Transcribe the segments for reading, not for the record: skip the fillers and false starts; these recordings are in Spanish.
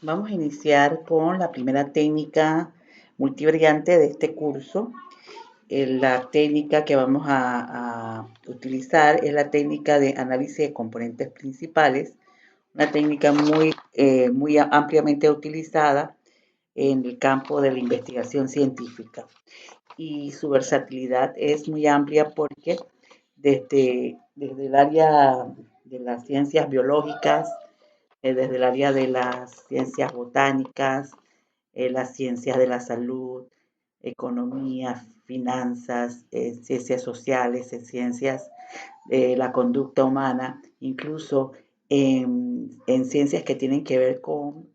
Vamos a iniciar con la primera técnica multivariante de este curso. La técnica que vamos a utilizar es la técnica de análisis de componentes principales, una técnica muy ampliamente utilizada en el campo de la investigación científica. Y su versatilidad es muy amplia porque desde el área de las ciencias biológicas, desde el área de las ciencias botánicas, las ciencias de la salud, economía, finanzas, ciencias sociales, ciencias de la conducta humana, incluso en ciencias que tienen que ver con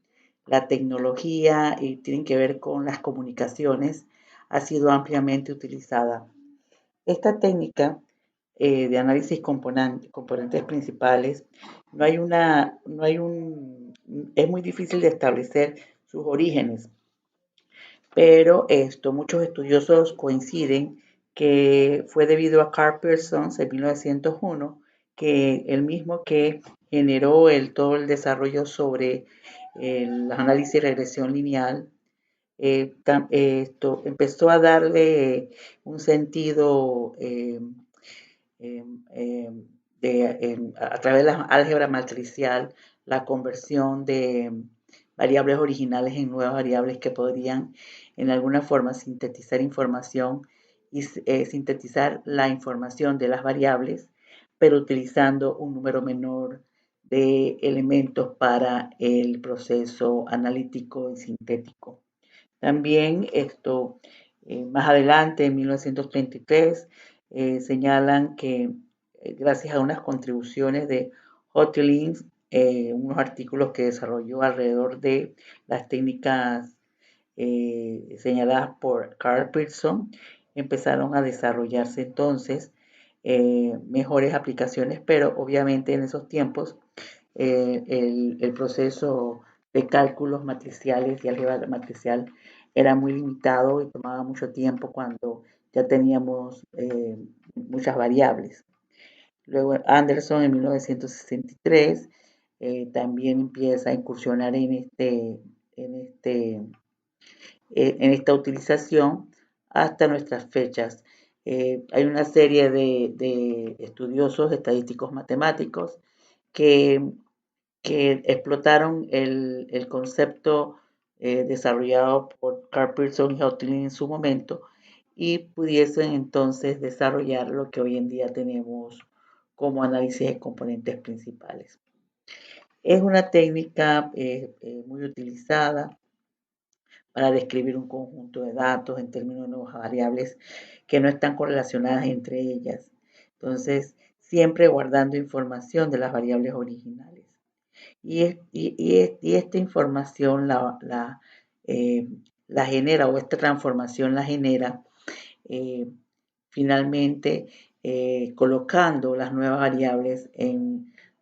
la tecnología y tienen que ver con las comunicaciones, ha sido ampliamente utilizada. Esta técnica de análisis componentes principales, es muy difícil de establecer sus orígenes, pero muchos estudiosos coinciden que fue debido a Carl Pearson en 1901, que el mismo que generó todo el desarrollo sobre el análisis de regresión lineal, esto empezó a darle un sentido eh, eh, a través de la álgebra matricial, la conversión de variables originales en nuevas variables que podrían en alguna forma sintetizar información y sintetizar la información de las variables, pero utilizando un número menor de elementos para el proceso analítico y sintético. También más adelante, en 1933, señalan que gracias a unas contribuciones de Hotelings, unos artículos que desarrolló alrededor de las técnicas señaladas por Carl Pearson, empezaron a desarrollarse entonces mejores aplicaciones, pero obviamente en esos tiempos el proceso de cálculos matriciales y álgebra matricial era muy limitado y tomaba mucho tiempo cuando ya teníamos muchas variables. Luego Anderson en 1963 también empieza a incursionar en, este, en esta utilización hasta nuestras fechas. Hay una serie de estudiosos estadísticos matemáticos que explotaron el concepto desarrollado por Carl Pearson y Hotelling en su momento y pudiesen entonces desarrollar lo que hoy en día tenemos como análisis de componentes principales. Es una técnica muy utilizada para describir un conjunto de datos en términos de nuevas variables que no están correlacionadas entre ellas. Entonces, siempre guardando información de las variables originales. Y esta información eh, la genera, o esta transformación la genera eh, finalmente colocando las nuevas variables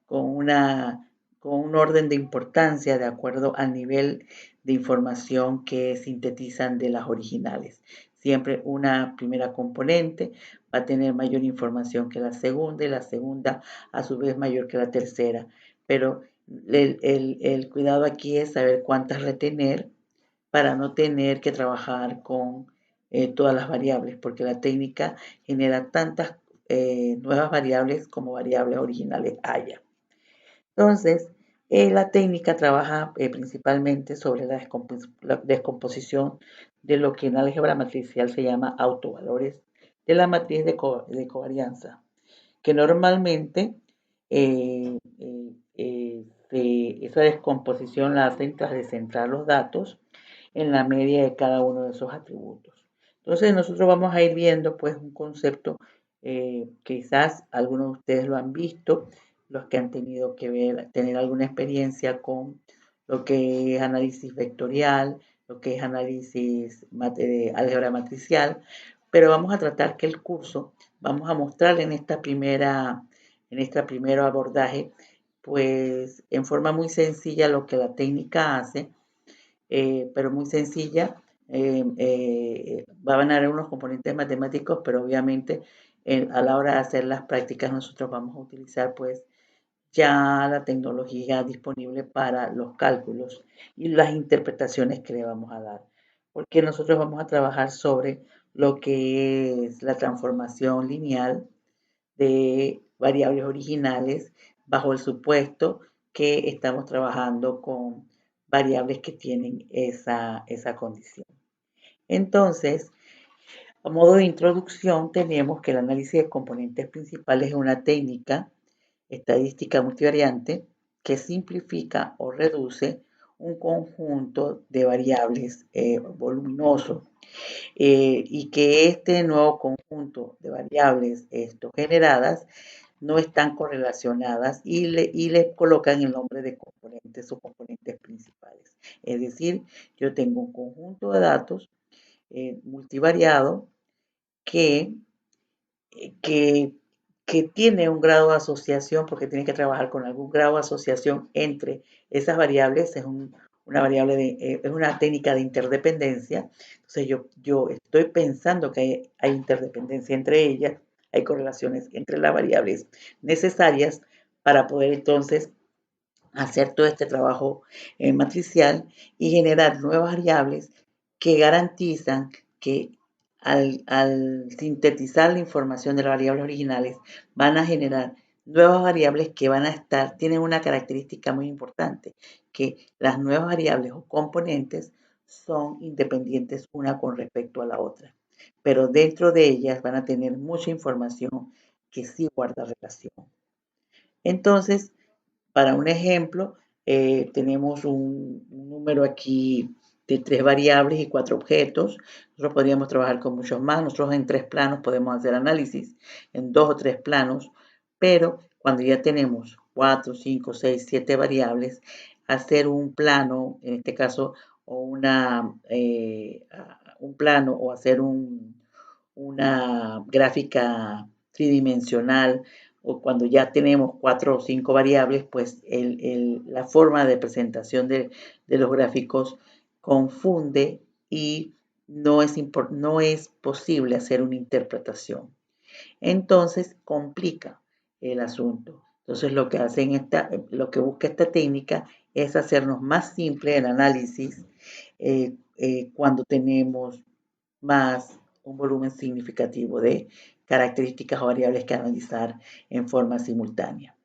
con, una, con un orden de importancia de acuerdo al nivel de información que sintetizan de las originales. Siempre una primera componente va a tener mayor información que la segunda y la segunda a su vez mayor que la tercera. Pero el cuidado aquí es saber cuántas retener para no tener que trabajar con todas las variables, porque la técnica genera tantas nuevas variables como variables originales haya. Entonces, la técnica trabaja principalmente sobre la descomposición de lo que en álgebra matricial se llama autovalores de la matriz de covarianza, que normalmente esa descomposición la hacen tras descentrar los datos en la media de cada uno de esos atributos. Entonces nosotros vamos a ir viendo pues un concepto, quizás algunos de ustedes lo han visto, los que han tenido que tener alguna experiencia con lo que es análisis vectorial, lo que es análisis de álgebra matricial, pero vamos a tratar que el curso, vamos a mostrar en este primer abordaje, pues en forma muy sencilla lo que la técnica hace, pero muy sencilla. Va a ganar unos componentes matemáticos, pero obviamente a la hora de hacer las prácticas nosotros vamos a utilizar pues ya la tecnología disponible para los cálculos y las interpretaciones que le vamos a dar. Porque nosotros vamos a trabajar sobre lo que es la transformación lineal de variables originales bajo el supuesto que estamos trabajando con variables que tienen esa condición. Entonces, a modo de introducción, tenemos que el análisis de componentes principales es una técnica estadística multivariante que simplifica o reduce un conjunto de variables voluminoso y que este nuevo conjunto de variables generadas no están correlacionadas y le colocan el nombre de componentes o componentes principales. Es decir, yo tengo un conjunto de datos multivariado que, que, que tiene un grado de asociación, porque tiene que trabajar con algún grado de asociación entre esas variables, una variable es una técnica de interdependencia. Entonces yo estoy pensando que hay interdependencia entre ellas, hay correlaciones entre las variables necesarias para poder entonces hacer todo este trabajo matricial y generar nuevas variables que garantizan que al sintetizar la información de las variables originales van a generar nuevas variables que van a estar, tienen una característica muy importante, que las nuevas variables o componentes son independientes una con respecto a la otra, pero dentro de ellas van a tener mucha información que sí guarda relación. Entonces, para un ejemplo, tenemos un número aquí de 3 variables y 4 objetos. Nosotros podríamos trabajar con muchos más. Nosotros en 3 planos podemos hacer análisis, en 2 o 3 planos, pero cuando ya tenemos 4, 5, 6, 7 variables, hacer un plano, en este caso, o un plano o hacer una gráfica tridimensional o cuando ya tenemos 4 o 5 variables, pues la forma de presentación de los gráficos confunde y no es posible hacer una interpretación. Entonces complica el asunto. Entonces lo que busca esta técnica es hacernos más simple el análisis cuando tenemos más un volumen significativo de características o variables que analizar en forma simultánea.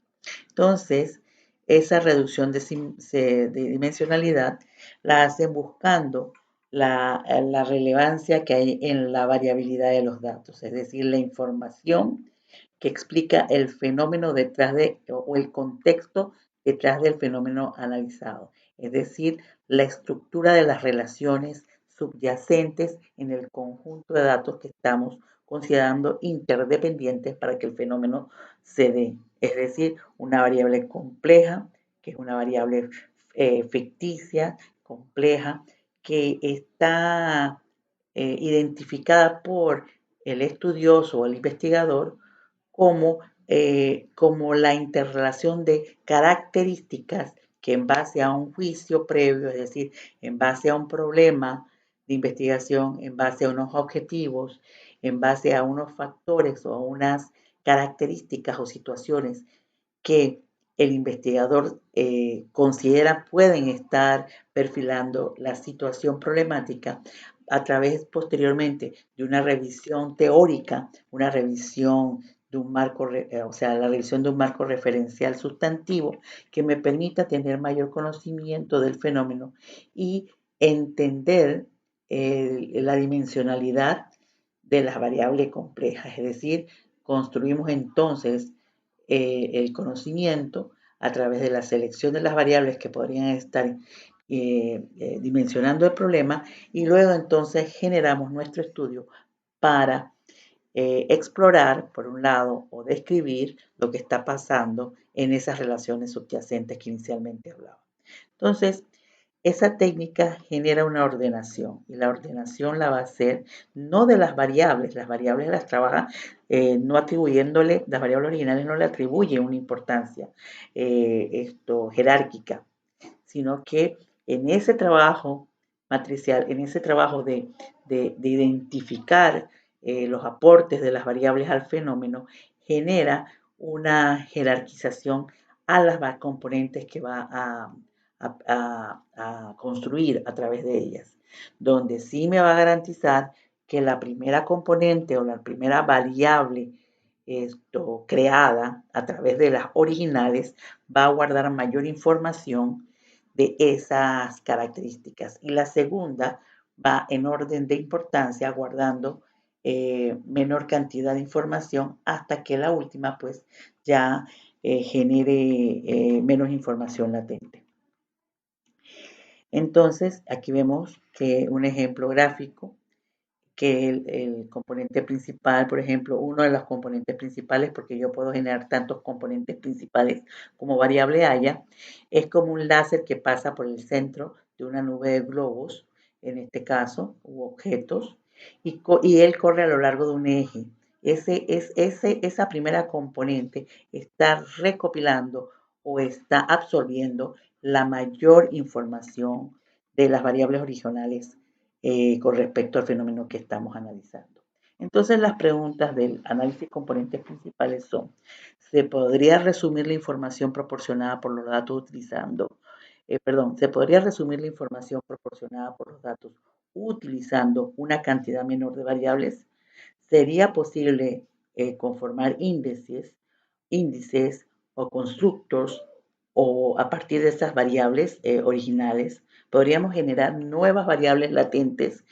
Entonces, esa reducción de dimensionalidad la hacen buscando la relevancia que hay en la variabilidad de los datos, es decir, la información que explica el fenómeno detrás o el contexto detrás del fenómeno analizado, es decir, la estructura de las relaciones subyacentes en el conjunto de datos que estamos considerando interdependientes para que el fenómeno se dé. Es decir, una variable compleja, que es una variable ficticia, compleja, que está identificada por el estudioso o el investigador como, como la interrelación de características que en base a un juicio previo, es decir, en base a un problema de investigación, en base a unos objetivos, en base a unos factores o a unas características o situaciones que el investigador considera pueden estar perfilando la situación problemática a través posteriormente de una revisión teórica, una revisión de un marco, o sea, la revisión de un marco referencial sustantivo que me permita tener mayor conocimiento del fenómeno y entender la dimensionalidad de las variables complejas, es decir, construimos entonces el conocimiento a través de la selección de las variables que podrían estar dimensionando el problema y luego entonces generamos nuestro estudio para explorar, por un lado, o describir lo que está pasando en esas relaciones subyacentes que inicialmente hablaba. Entonces, esa técnica genera una ordenación y la ordenación la va a hacer no de las variables las trabaja no atribuyéndole, las variables originales no le atribuyen una importancia jerárquica, sino que en ese trabajo matricial, en ese trabajo de identificar los aportes de las variables al fenómeno, genera una jerarquización a las componentes que va a construir a través de ellas, donde sí me va a garantizar que la primera componente o la primera variable creada a través de las originales va a guardar mayor información de esas características. Y la segunda va en orden de importancia guardando menor cantidad de información hasta que la última pues ya genere menos información latente. Entonces, aquí vemos que un ejemplo gráfico, que el componente principal, por ejemplo, uno de los componentes principales, porque yo puedo generar tantos componentes principales como variable haya, es como un láser que pasa por el centro de una nube de globos, en este caso, u objetos, y él corre a lo largo de un eje. Esa primera componente está recopilando o está absorbiendo la mayor información de las variables originales con respecto al fenómeno que estamos analizando. Entonces, las preguntas del análisis de componentes principales son: ¿se podría resumir la información proporcionada por los datos se podría resumir la información proporcionada por los datos utilizando una cantidad menor de variables? ¿Sería posible conformar índices o constructos o a partir de estas variables originales? Podríamos generar nuevas variables latentes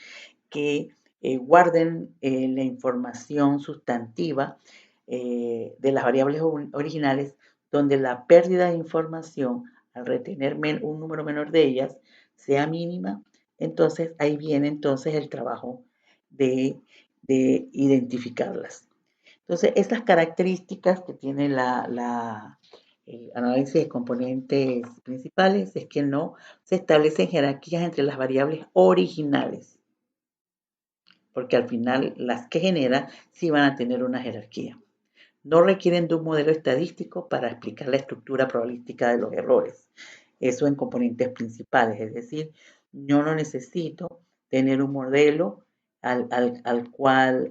que guarden la información sustantiva de las variables originales, donde la pérdida de información al retener un número menor de ellas sea mínima. Entonces ahí viene entonces el trabajo de, de identificarlas. Entonces, estas características que tiene el análisis de componentes principales es que no se establecen jerarquías entre las variables originales, porque al final las que genera sí van a tener una jerarquía. No requieren de un modelo estadístico para explicar la estructura probabilística de los errores. Eso en componentes principales, es decir, yo no necesito tener un modelo al cual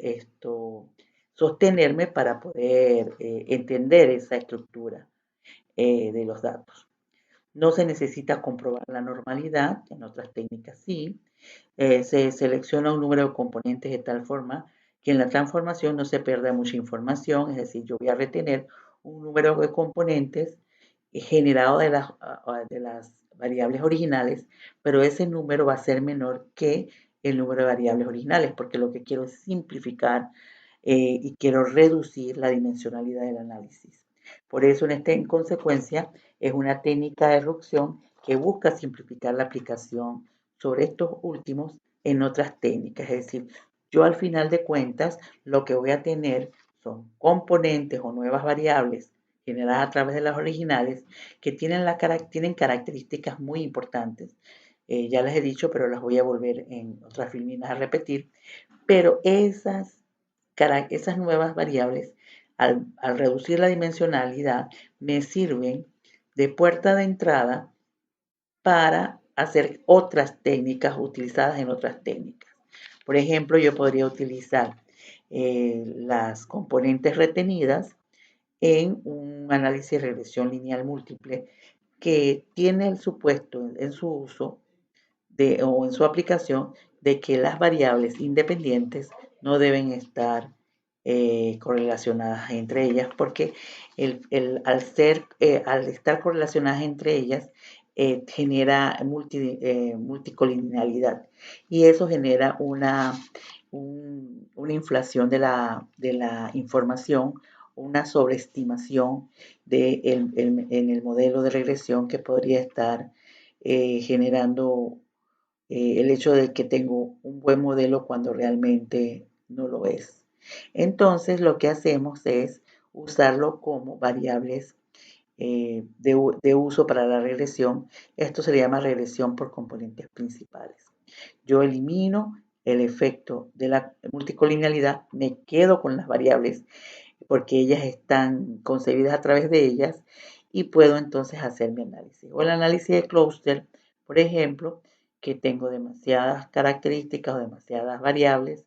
sostenerme para poder entender esa estructura de los datos. No se necesita comprobar la normalidad, en otras técnicas sí. Se selecciona un número de componentes de tal forma que en la transformación no se pierda mucha información, es decir, yo voy a retener un número de componentes generado de las variables originales, pero ese número va a ser menor que el número de variables originales, porque lo que quiero es simplificar y quiero reducir la dimensionalidad del análisis. Por eso, en consecuencia, es una técnica de reducción que busca simplificar la aplicación sobre estos últimos en otras técnicas. Es decir, yo al final de cuentas lo que voy a tener son componentes o nuevas variables generadas a través de las originales que tienen características muy importantes. Ya les he dicho, pero las voy a volver en otras filminas a repetir. Pero esas nuevas variables, al reducir la dimensionalidad, me sirven de puerta de entrada para hacer otras técnicas utilizadas en otras técnicas. Por ejemplo, yo podría utilizar las componentes retenidas en un análisis de regresión lineal múltiple que tiene el supuesto en su uso o en su aplicación de que las variables independientes no deben estar correlacionadas entre ellas porque al estar correlacionadas entre ellas genera multicolinialidad y eso genera una inflación de la información, una sobreestimación en el modelo de regresión que podría estar generando el hecho de que tengo un buen modelo cuando realmente no lo es. Entonces, lo que hacemos es usarlo como variables de uso para la regresión. Esto se le llama regresión por componentes principales. Yo elimino el efecto de la multicolinialidad, me quedo con las variables porque ellas están concebidas a través de ellas y puedo entonces hacer mi análisis. O el análisis de clúster, por ejemplo, que tengo demasiadas características o demasiadas variables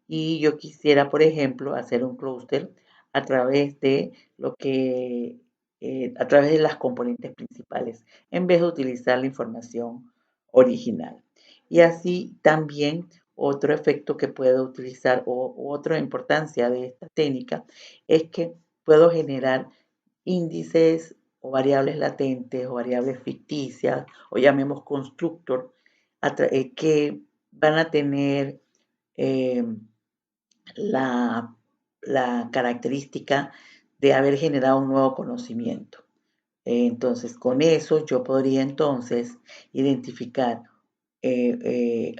y yo quisiera, por ejemplo, hacer un clúster a través de lo que a través de las componentes principales, en vez de utilizar la información original. Y así también otro efecto que puedo utilizar o otra importancia de esta técnica es que puedo generar índices o variables latentes o variables ficticias o llamemos constructor que van a tener eh, la, la característica de haber generado un nuevo conocimiento. Entonces, con eso yo podría entonces identificar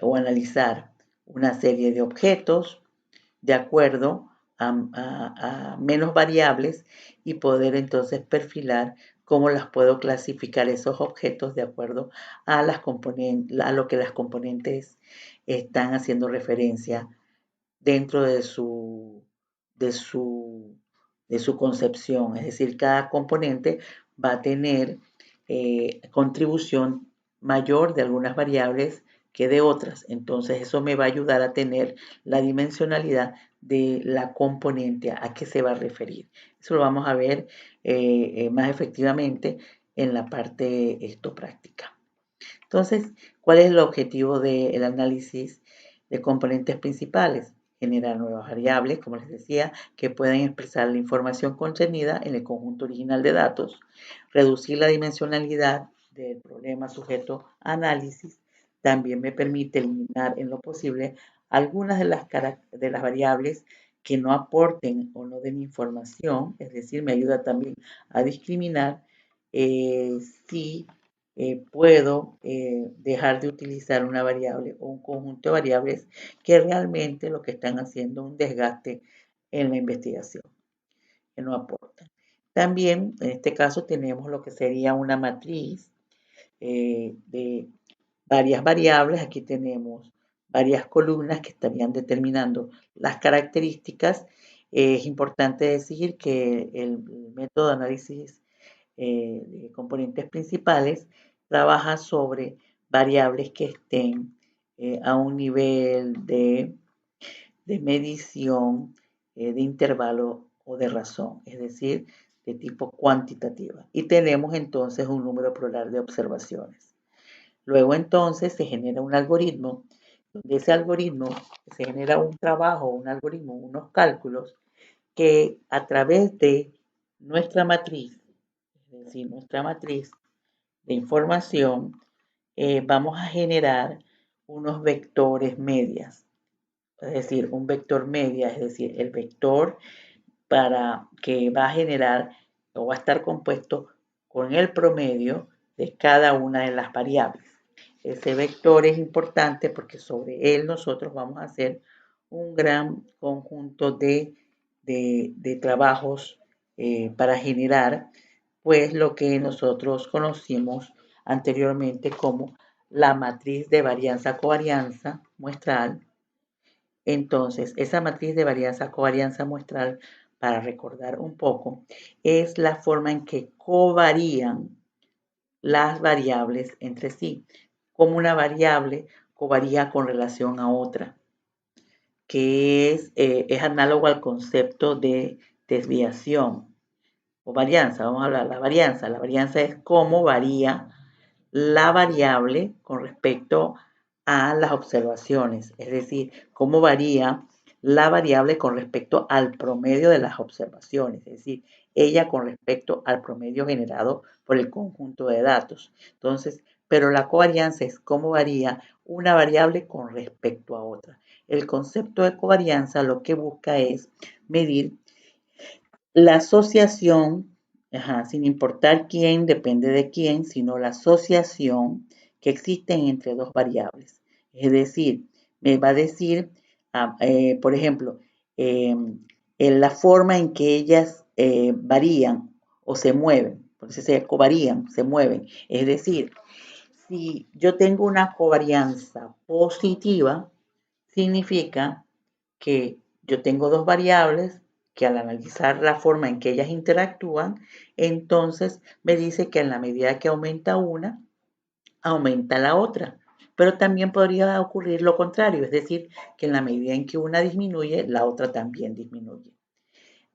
o analizar una serie de objetos de acuerdo a menos variables y poder entonces perfilar cómo las puedo clasificar esos objetos de acuerdo a a lo que las componentes están haciendo referencia dentro de su, de su concepción. Es decir, cada componente va a tener contribución mayor de algunas variables que de otras. Entonces, eso me va a ayudar a tener la dimensionalidad de la componente a qué se va a referir. Eso lo vamos a ver más efectivamente en la parte práctica. Entonces, ¿cuál es el objetivo del análisis de componentes principales? Generar nuevas variables, como les decía, que pueden expresar la información contenida en el conjunto original de datos, reducir la dimensionalidad del problema sujeto a análisis, también me permite eliminar en lo posible algunas de las variables que no aporten o no den información, es decir, me ayuda también a discriminar si puedo dejar de utilizar una variable o un conjunto de variables que realmente lo que están haciendo es un desgaste en la investigación, que no aportan. También, en este caso, tenemos lo que sería una matriz de varias variables. Aquí tenemos varias columnas que estarían determinando las características. Es importante decir que el método de análisis de componentes principales trabaja sobre variables que estén a un nivel de medición de intervalo o de razón, es decir, de tipo cuantitativa. Y tenemos entonces un número plural de observaciones. Luego entonces se genera un algoritmo, donde ese algoritmo se genera un trabajo, un algoritmo, unos cálculos que a través de nuestra matriz, es decir, nuestra matriz de información, vamos a generar unos vectores medias, es decir, un vector media, es decir, el vector para que va a generar o va a estar compuesto con el promedio de cada una de las variables. Ese vector es importante porque sobre él nosotros vamos a hacer un gran conjunto de trabajos para generar pues lo que nosotros conocimos anteriormente como la matriz de varianza-covarianza muestral. Entonces, esa matriz de varianza-covarianza muestral, para recordar un poco, es la forma en que covarían las variables entre sí, como una variable covaría con relación a otra, que es análogo al concepto de desviación o varianza. Vamos a hablar de la varianza. La varianza es cómo varía la variable con respecto a las observaciones, es decir, cómo varía la variable con respecto al promedio de las observaciones, es decir, ella con respecto al promedio generado por el conjunto de datos. Entonces, pero la covarianza es cómo varía una variable con respecto a otra. El concepto de covarianza lo que busca es medir la asociación, sin importar quién depende de quién, sino la asociación que existen entre dos variables. Es decir, me va a decir, por ejemplo, en la forma en que ellas varían o se mueven, por eso se covarían, se mueven. Es decir, si yo tengo una covarianza positiva, significa que yo tengo dos variables que al analizar la forma en que ellas interactúan, entonces me dice que en la medida que aumenta una, aumenta la otra. Pero también podría ocurrir lo contrario, es decir, que en la medida en que una disminuye, la otra también disminuye.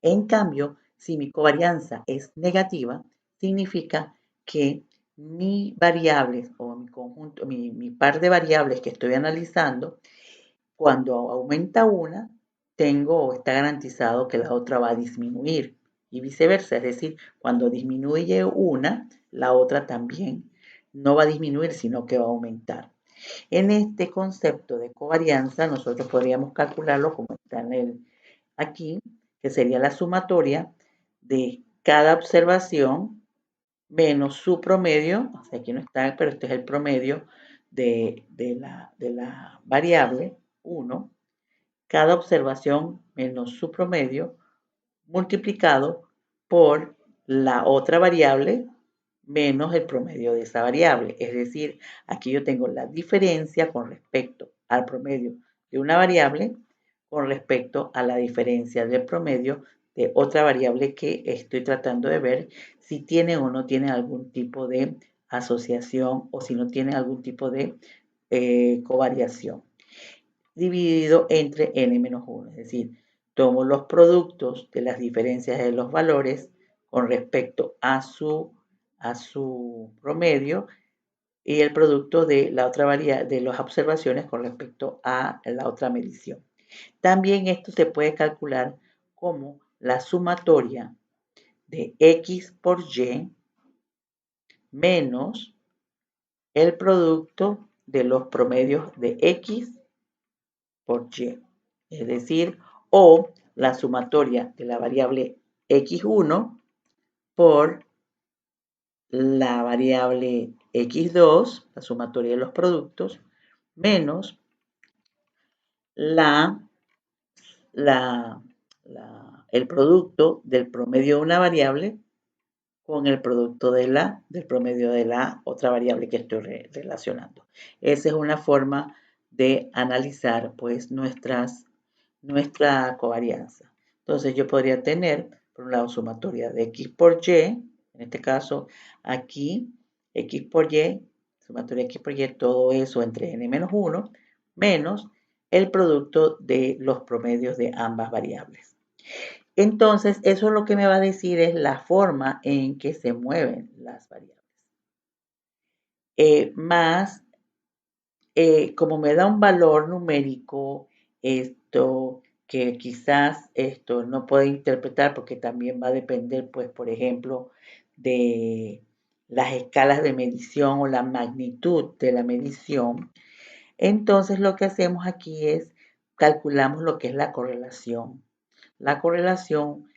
En cambio, si mi covarianza es negativa, significa que mi variable o mi conjunto, mi par de variables que estoy analizando, cuando aumenta una, tengo o está garantizado que la otra va a disminuir y viceversa. Es decir, cuando disminuye una, la otra también no va a disminuir, sino que va a aumentar. En este concepto de covarianza, nosotros podríamos calcularlo como está aquí, que sería la sumatoria de cada observación menos su promedio, o sea, aquí no está, pero este es el promedio de la variable 1, cada observación menos su promedio multiplicado por la otra variable menos el promedio de esa variable. Es decir, aquí yo tengo la diferencia con respecto al promedio de una variable con respecto a la diferencia del promedio de otra variable que estoy tratando de ver si tiene o no tiene algún tipo de asociación o si no tiene algún tipo de covariación, dividido entre n-1. Es decir, tomo los productos de las diferencias de los valores con respecto a su promedio y el producto de la otra variable de las observaciones con respecto a la otra medición. También esto se puede calcular como la sumatoria de x por y menos el producto de los promedios de x por y. Es decir, o la sumatoria de la variable x1 por la variable x2, la sumatoria de los productos, menos el producto del promedio de una variable con el producto del promedio de la otra variable que estoy relacionando. Esa es una forma de analizar pues nuestra covarianza. Entonces yo podría tener, por un lado, sumatoria de x por y, en este caso aquí, x por y, sumatoria de x por y, todo eso entre n-1, menos el producto de los promedios de ambas variables. Entonces, eso lo que me va a decir es la forma en que se mueven las variables. Como me da un valor numérico, esto que quizás esto no puede interpretar porque también va a depender, pues, por ejemplo, de las escalas de medición o la magnitud de la medición. Entonces, lo que hacemos aquí es calculamos lo que es la correlación. La correlación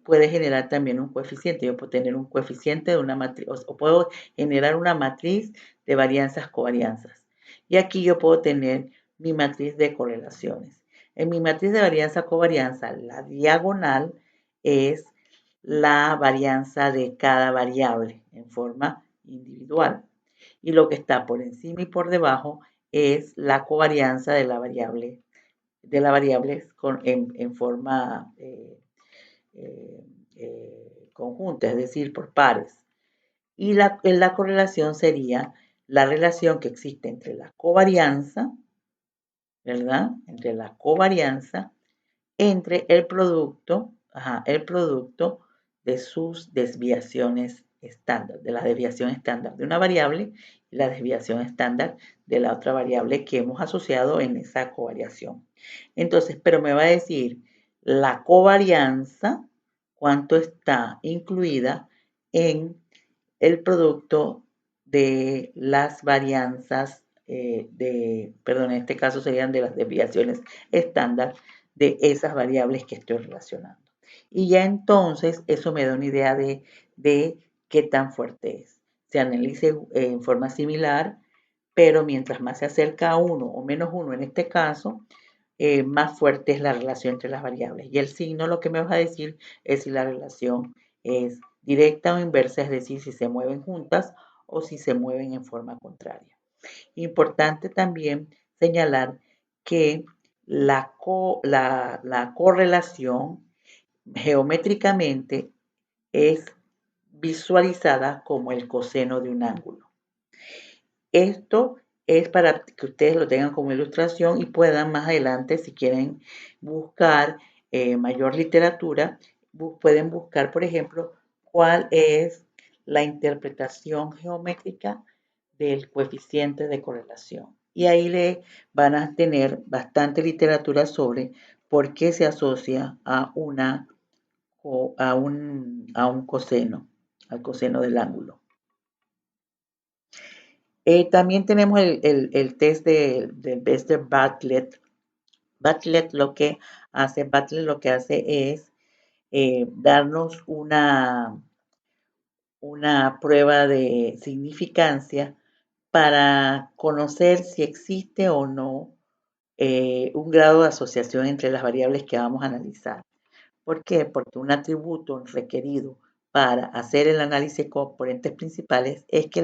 puede generar también un coeficiente. Yo puedo tener un coeficiente de una matriz, o puedo generar una matriz de varianzas covarianzas. Y aquí yo puedo tener mi matriz de correlaciones. En mi matriz de varianza covarianza, la diagonal es la varianza de cada variable en forma individual. Y lo que está por encima y por debajo es la covarianza de la variable en forma conjunta, es decir, por pares. Y la correlación sería la relación que existe entre la covarianza, ¿verdad? Entre la covarianza, entre el producto de sus desviaciones estándar, de la desviación estándar de una variable y la desviación estándar de la otra variable que hemos asociado en esa covariación. Entonces, pero me va a decir la covarianza, cuánto está incluida en el producto de las varianzas perdón, en este caso serían de las desviaciones estándar de esas variables que estoy relacionando. Y ya entonces eso me da una idea de qué tan fuerte es. Se analice en forma similar, pero mientras más se acerca a 1 o menos 1 en este caso, más fuerte es la relación entre las variables. Y el signo lo que me va a decir es si la relación es directa o inversa, es decir, si se mueven juntas o si se mueven en forma contraria. Importante también señalar que la correlación geométricamente es visualizada como el coseno de un ángulo. Esto es para que ustedes lo tengan como ilustración y puedan más adelante, si quieren buscar mayor literatura, pueden buscar, por ejemplo, cuál es la interpretación geométrica del coeficiente de correlación. Y ahí le van a tener bastante literatura sobre por qué se asocia a un coseno, al coseno del ángulo. También tenemos el test del Bartlett. Bartlett lo que hace es darnos una prueba de significancia para conocer si existe o no un grado de asociación entre las variables que vamos a analizar. ¿Por qué? Porque un atributo requerido para hacer el análisis de componentes principales es que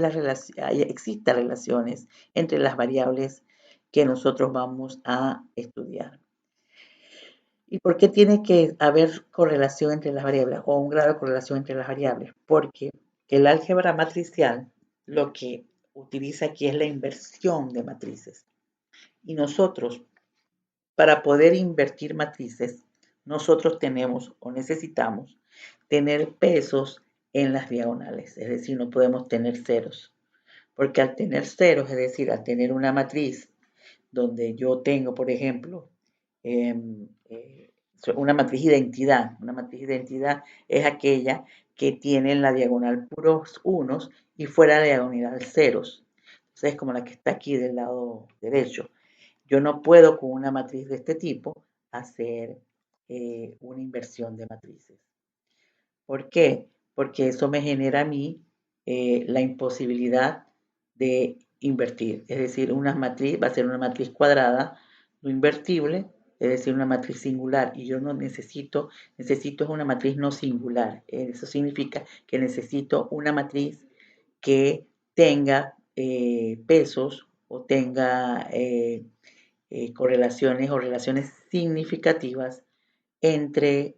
existan relaciones entre las variables que nosotros vamos a estudiar. ¿Y por qué tiene que haber correlación entre las variables o un grado de correlación entre las variables? Porque el álgebra matricial lo que utiliza aquí es la inversión de matrices. Y nosotros, para poder invertir matrices, nosotros tenemos o necesitamos tener pesos en las diagonales, es decir, no podemos tener ceros. Porque al tener ceros, es decir, al tener una matriz donde yo tengo, por ejemplo, una matriz identidad. Una matriz identidad es aquella que tiene en la diagonal puros unos y fuera de la diagonal ceros. Entonces es como la que está aquí del lado derecho. Yo no puedo con una matriz de este tipo hacer una inversión de matrices. ¿Por qué? Porque eso me genera a mí la imposibilidad de invertir. Es decir, una matriz va a ser una matriz cuadrada, no invertible, es decir, una matriz singular. Y yo no necesito una matriz no singular. Eso significa que necesito una matriz que tenga pesos o tenga correlaciones o relaciones significativas entre,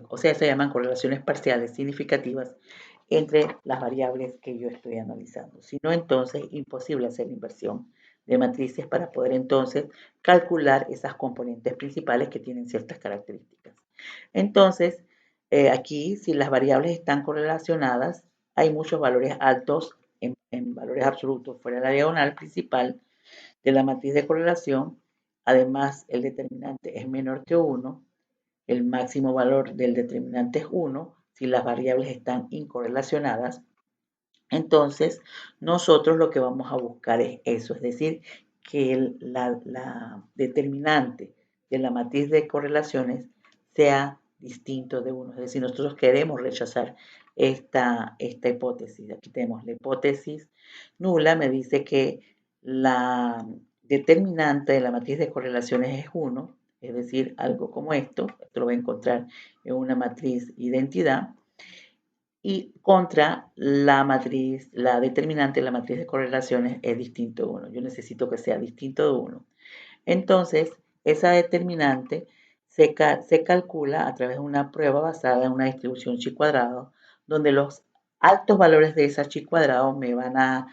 o sea, se llaman correlaciones parciales significativas entre las variables que yo estoy analizando. Si no, entonces imposible hacer la inversión de matrices para poder entonces calcular esas componentes principales que tienen ciertas características. Entonces, aquí, si las variables están correlacionadas, hay muchos valores altos en valores absolutos fuera de la diagonal principal de la matriz de correlación. Además, el determinante es menor que 1. El máximo valor del determinante es 1 si las variables están incorrelacionadas. Entonces, nosotros lo que vamos a buscar es eso, es decir, que la determinante de la matriz de correlaciones sea distinto de 1. Es decir, nosotros queremos rechazar esta hipótesis. Aquí tenemos la hipótesis nula, me dice que la determinante de la matriz de correlaciones es 1, es decir, algo como esto lo voy a encontrar en una matriz identidad, y contra la matriz, la determinante de la matriz de correlaciones es distinto de 1. Yo necesito que sea distinto de 1. Entonces, esa determinante se calcula a través de una prueba basada en una distribución chi cuadrado, donde los altos valores de esa chi cuadrado me van a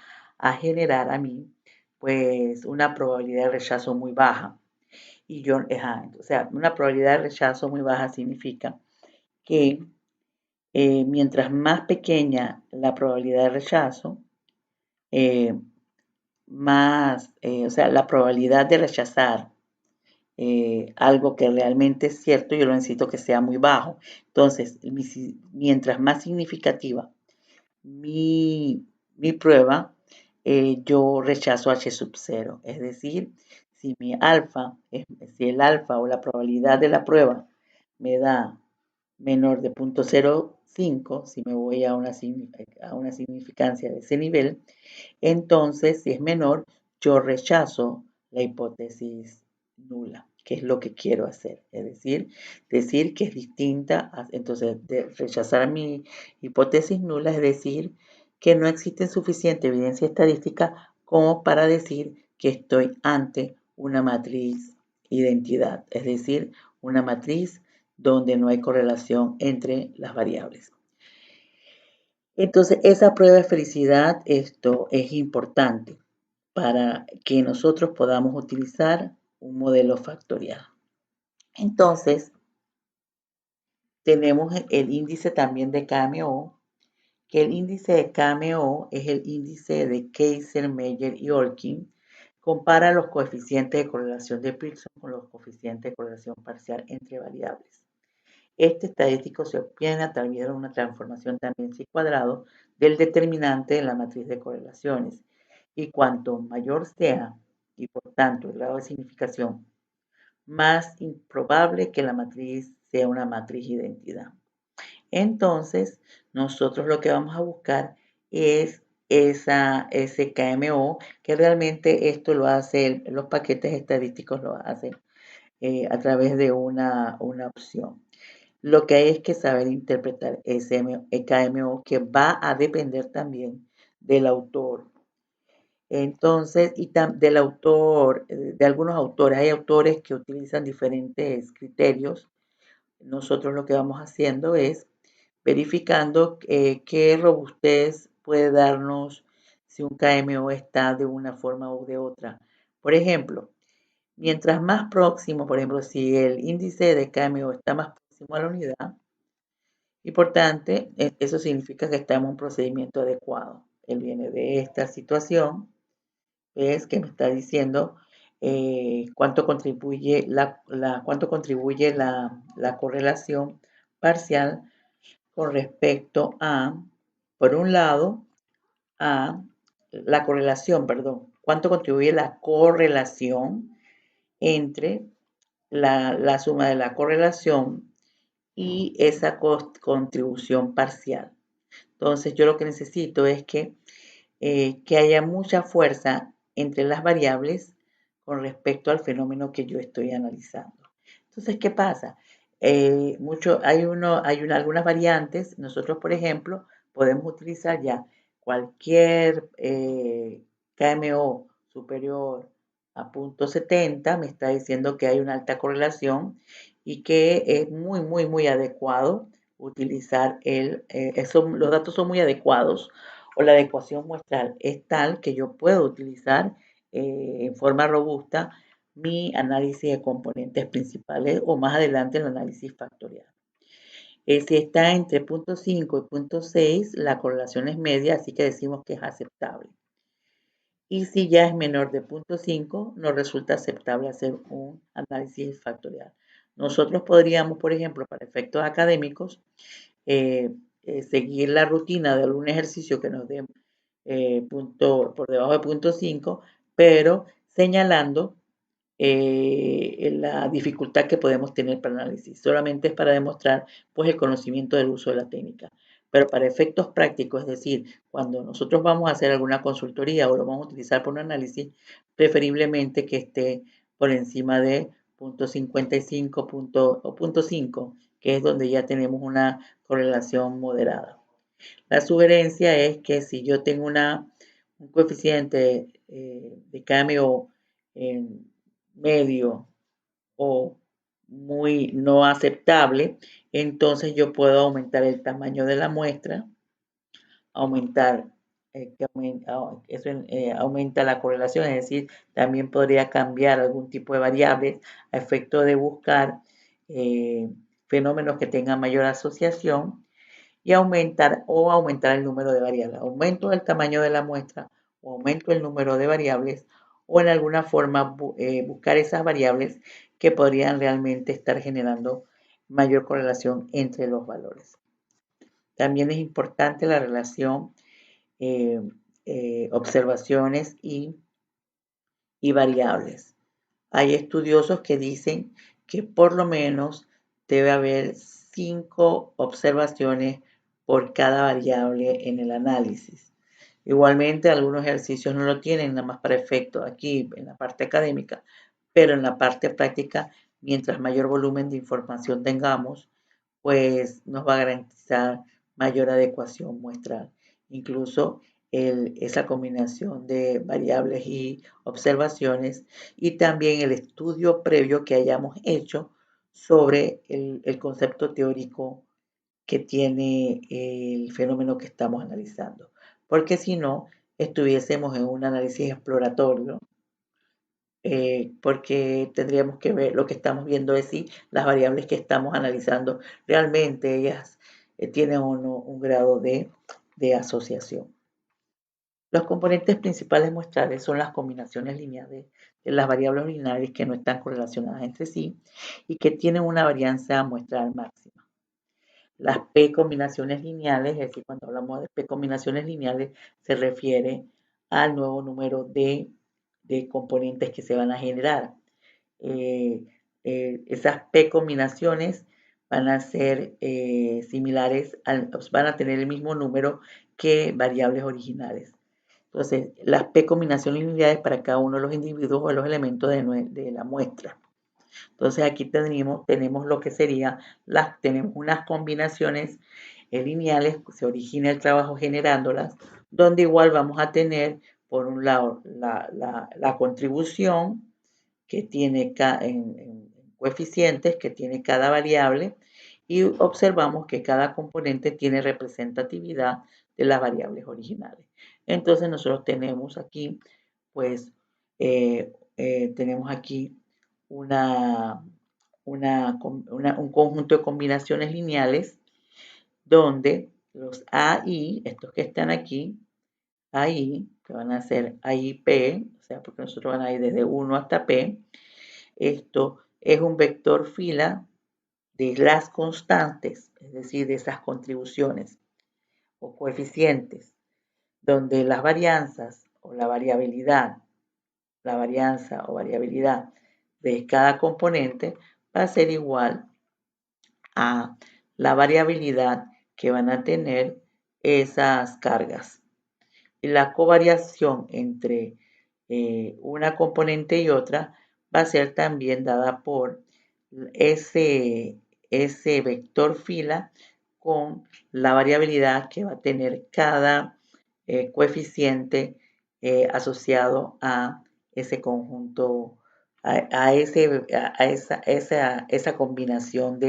generar a mí, pues, una probabilidad de rechazo muy baja. Y yo, o sea, una probabilidad de rechazo muy baja significa que mientras más pequeña la probabilidad de rechazo, o sea, la probabilidad de rechazar algo que realmente es cierto, yo lo necesito que sea muy bajo. Entonces, mientras más significativa mi prueba, yo rechazo H sub 0. Es decir, si si el alfa o la probabilidad de la prueba me da menor de 0.05, si me voy a una significancia de ese nivel, entonces, si es menor, yo rechazo la hipótesis nula, que es lo que quiero hacer. Es decir que es distinta. Entonces, rechazar mi hipótesis nula es decir que no existe suficiente evidencia estadística como para decir que estoy ante una matriz identidad, es decir, una matriz donde no hay correlación entre las variables. Entonces, esa prueba de felicidad, esto es importante para que nosotros podamos utilizar un modelo factorial. Entonces, tenemos el índice también de KMO, que el índice de KMO es el índice de Kaiser, Meyer y Olkin. Compara los coeficientes de correlación de Pearson con los coeficientes de correlación parcial entre variables. Este estadístico se obtiene a través de una transformación también C cuadrado del determinante de la matriz de correlaciones. Y cuanto mayor sea, y por tanto el grado de significación, más improbable que la matriz sea una matriz identidad. Entonces, nosotros lo que vamos a buscar es ese KMO, que realmente esto lo hace, los paquetes estadísticos lo hacen a través de una opción. Lo que hay es que saber interpretar ese KMO, que va a depender también del autor. Entonces, y del autor, de algunos autores. Hay autores que utilizan diferentes criterios. Nosotros lo que vamos haciendo es verificando qué robustez puede darnos si un KMO está de una forma u de otra. Por ejemplo, mientras más próximo, por ejemplo, si el índice de KMO está más próximo a la unidad, y por tanto, eso significa que estamos en un procedimiento adecuado. Él viene de esta situación, es que me está diciendo cuánto contribuye la correlación parcial con respecto a, por un lado, a la correlación, perdón, cuánto contribuye la correlación entre la suma de la correlación y esa contribución parcial. Entonces, yo lo que necesito es que haya mucha fuerza entre las variables con respecto al fenómeno que yo estoy analizando. Entonces, ¿qué pasa? Algunas variantes. Nosotros, por ejemplo, podemos utilizar ya cualquier KMO superior a 0.70, me está diciendo que hay una alta correlación y que es muy, muy, muy adecuado utilizar los datos son muy adecuados o la adecuación muestral es tal que yo puedo utilizar en forma robusta mi análisis de componentes principales o más adelante el análisis factorial. Si está entre 0.5 y 0.6, la correlación es media, así que decimos que es aceptable. Y si ya es menor de 0.5, nos resulta aceptable hacer un análisis factorial. Nosotros podríamos, por ejemplo, para efectos académicos, seguir la rutina de algún ejercicio que nos dé por debajo de 0.5, pero señalando la dificultad que podemos tener para el análisis. Solamente es para demostrar pues, el conocimiento del uso de la técnica. Pero para efectos prácticos, es decir, cuando nosotros vamos a hacer alguna consultoría o lo vamos a utilizar por un análisis, preferiblemente que esté por encima de 0.55 o 0.5, que es donde ya tenemos una correlación moderada. La sugerencia es que si yo tengo un coeficiente de cambio medio o muy no aceptable, entonces yo puedo aumentar el tamaño de la muestra, eso aumenta la correlación, es decir, también podría cambiar algún tipo de variable a efecto de buscar fenómenos que tengan mayor asociación y aumentar el número de variables. Aumento el tamaño de la muestra o aumento el número de variables o en alguna forma buscar esas variables que podrían realmente estar generando mayor correlación entre los valores. También es importante la relación observaciones y variables. Hay estudiosos que dicen que por lo menos debe haber 5 observaciones por cada variable en el análisis. Igualmente, algunos ejercicios no lo tienen, nada más para efecto aquí en la parte académica, pero en la parte práctica, mientras mayor volumen de información tengamos, pues nos va a garantizar mayor adecuación muestral. Incluso esa combinación de variables y observaciones y también el estudio previo que hayamos hecho sobre el concepto teórico que tiene el fenómeno que estamos analizando. Porque si no, estuviésemos en un análisis exploratorio, porque tendríamos que ver, lo que estamos viendo es si las variables que estamos analizando realmente ellas tienen o no un grado de de asociación. Los componentes principales muestrales son las combinaciones lineales de las variables ordinales que no están correlacionadas entre sí y que tienen una varianza muestral máxima. Las P combinaciones lineales, es decir, cuando hablamos de P combinaciones lineales, se refiere al nuevo número de componentes que se van a generar. Esas P combinaciones van a ser similares, van a tener el mismo número que variables originales. Entonces, las P combinaciones lineales para cada uno de los individuos o de los elementos de la muestra. Entonces, aquí tenemos lo que sería, tenemos unas combinaciones lineales, se origina el trabajo generándolas, donde igual vamos a tener, por un lado, la contribución que tiene en coeficientes que tiene cada variable y observamos que cada componente tiene representatividad de las variables originales. Entonces nosotros tenemos aquí, pues, tenemos aquí un conjunto de combinaciones lineales donde los AI, estos que están aquí, AI, que van a ser AIP, o sea, porque nosotros van a ir desde 1 hasta P, esto es un vector fila de las constantes, es decir, de esas contribuciones o coeficientes, donde las varianzas o la variabilidad, la varianza o variabilidad de cada componente va a ser igual a la variabilidad que van a tener esas cargas. Y la covariación entre una componente y otra va a ser también dada por ese vector fila con la variabilidad que va a tener cada coeficiente asociado a ese conjunto, a esa combinación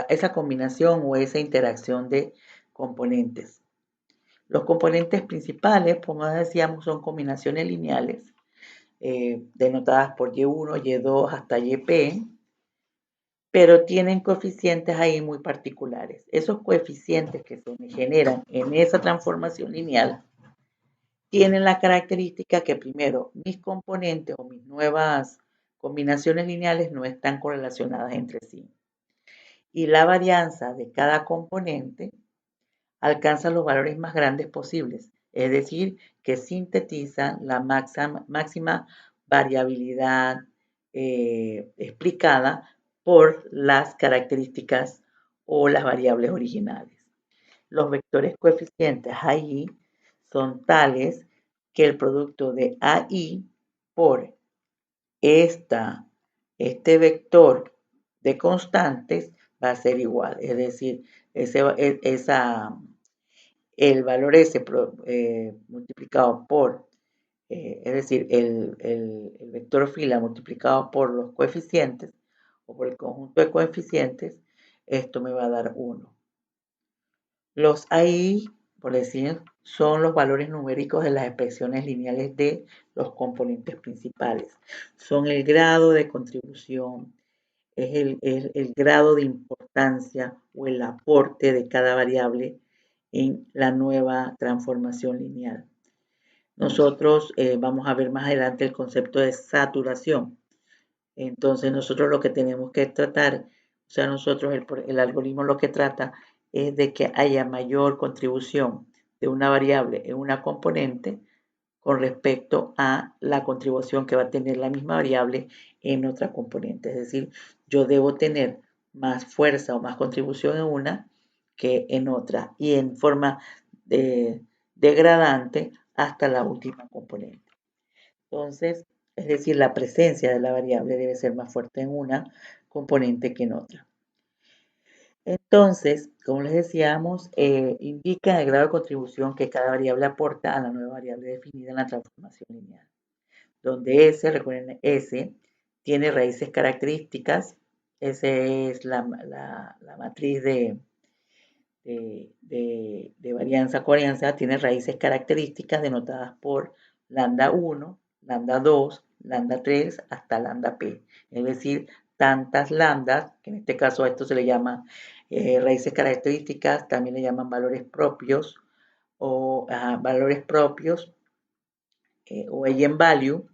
esa combinación o esa interacción de componentes. Los componentes principales, como decíamos, son combinaciones lineales, denotadas por Y1, Y2 hasta YP, pero tienen coeficientes ahí muy particulares. Esos coeficientes que se generan en esa transformación lineal tienen la característica que primero mis componentes o mis nuevas combinaciones lineales no están correlacionadas entre sí. Y la varianza de cada componente alcanza los valores más grandes posibles, es decir, que sintetizan la máxima variabilidad explicada por las características o las variables originales. Los vectores coeficientes AI son tales que el producto de AI por este vector de constantes va a ser igual, es decir, el valor S multiplicado por, es decir, el vector fila multiplicado por los coeficientes o por el conjunto de coeficientes, esto me va a dar 1. Los AI, por decir, son los valores numéricos de las expresiones lineales de los componentes principales. Son el grado de contribución, es el grado de importancia o el aporte de cada variable en la nueva transformación lineal. Nosotros vamos a ver más adelante el concepto de saturación. Entonces nosotros lo que tenemos que tratar, o sea, nosotros el algoritmo lo que trata es de que haya mayor contribución de una variable en una componente con respecto a la contribución que va a tener la misma variable en otra componente. Es decir, yo debo tener más fuerza o más contribución en una que en otra y en forma degradante hasta la última componente. Entonces, es decir, la presencia de la variable debe ser más fuerte en una componente que en otra. Entonces, como les decíamos, indica el grado de contribución que cada variable aporta a la nueva variable definida en la transformación lineal, donde S, recuerden, S tiene raíces características. Esa es la matriz de varianza covarianza, tiene raíces características denotadas por lambda 1, lambda 2, lambda 3 hasta lambda p. Es decir, tantas lambdas, que en este caso a esto se le llama Raíces características también le llaman valores propios o valores propios o eigenvalue.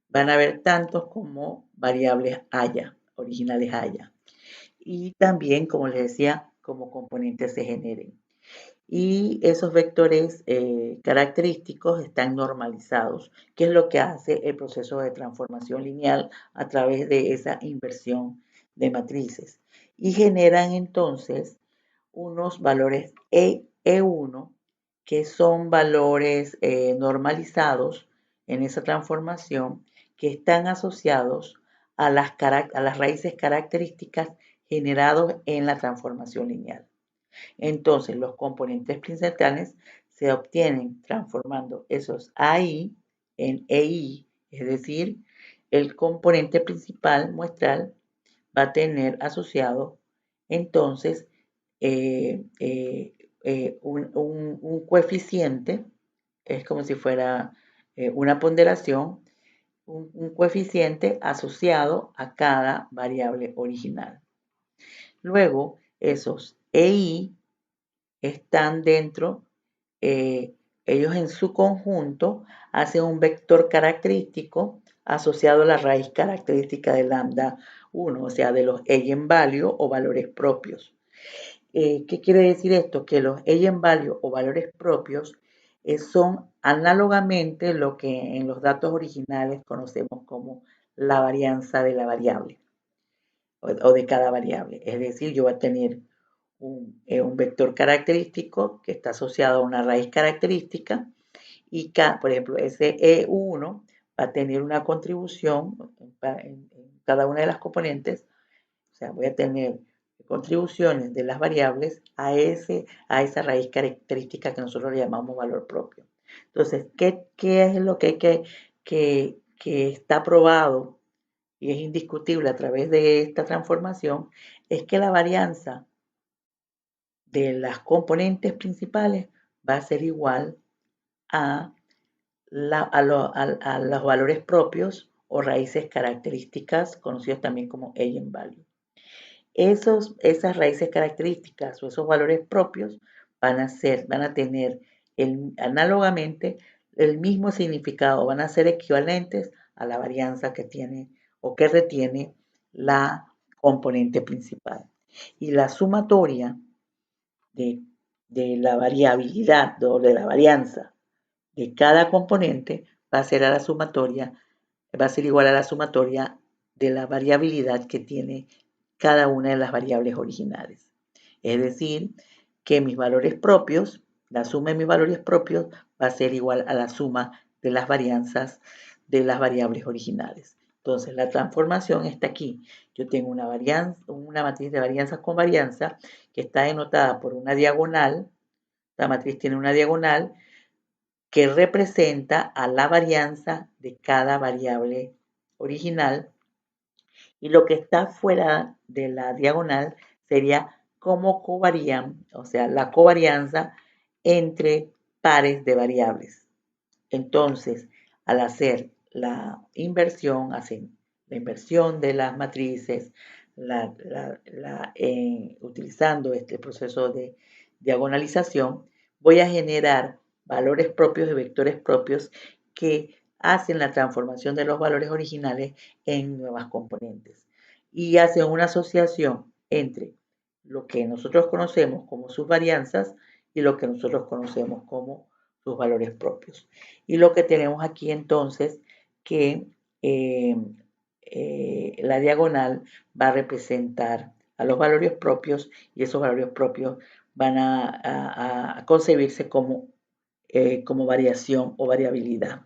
Van a haber tantos como variables haya, originales haya. Y también, como les decía, como componentes se generen. Y esos vectores característicos están normalizados, que es lo que hace el proceso de transformación lineal a través de esa inversión de matrices. Y generan entonces unos valores E1, que son valores normalizados en esa transformación, que están asociados a las raíces características generados en la transformación lineal. Entonces, los componentes principales se obtienen transformando esos AI en EI, es decir, el componente principal muestral va a tener asociado entonces un coeficiente, es como si fuera una ponderación, un coeficiente asociado a cada variable original. Luego, esos EI están dentro, ellos en su conjunto hacen un vector característico asociado a la raíz característica de lambda 1, o sea, de los eigenvalue o valores propios. ¿Qué quiere decir esto? Que los eigenvalue o valores propios son análogamente lo que en los datos originales conocemos como la varianza de la variable o de cada variable. Es decir, yo voy a tener un vector característico que está asociado a una raíz característica y, por ejemplo, ese E1 va a tener una contribución en cada una de las componentes, o sea, voy a tener contribuciones de las variables a esa raíz característica que nosotros le llamamos valor propio. Entonces, ¿qué es lo que está probado y es indiscutible a través de esta transformación? Es que la varianza de las componentes principales va a ser igual a, a los valores propios o raíces características, conocidos también como eigenvalue. Esas raíces características o esos valores propios van a tener análogamente el mismo significado, van a ser equivalentes a la varianza que tiene o que retiene la componente principal. Y la sumatoria de, de la variabilidad o de la varianza de cada componente va a ser va a ser igual a la sumatoria de la variabilidad que tiene cada una de las variables originales. Es decir, que mis valores propios, la suma de mis valores propios va a ser igual a la suma de las varianzas de las variables originales. Entonces, la transformación está aquí. Yo tengo una matriz de varianzas con varianza que está denotada por una diagonal. La matriz tiene una diagonal que representa a la varianza de cada variable original, y lo que está fuera de la diagonal sería cómo covarían, o sea, la covarianza entre pares de variables. Entonces, al hacer la inversión, hacen la inversión de las matrices, utilizando este proceso de diagonalización, voy a generar valores propios y vectores propios que hacen la transformación de los valores originales en nuevas componentes. Y hacen una asociación entre lo que nosotros conocemos como sus varianzas y lo que nosotros conocemos como sus valores propios. Y lo que tenemos aquí entonces que la diagonal va a representar a los valores propios y esos valores propios van a concebirse como variación o variabilidad.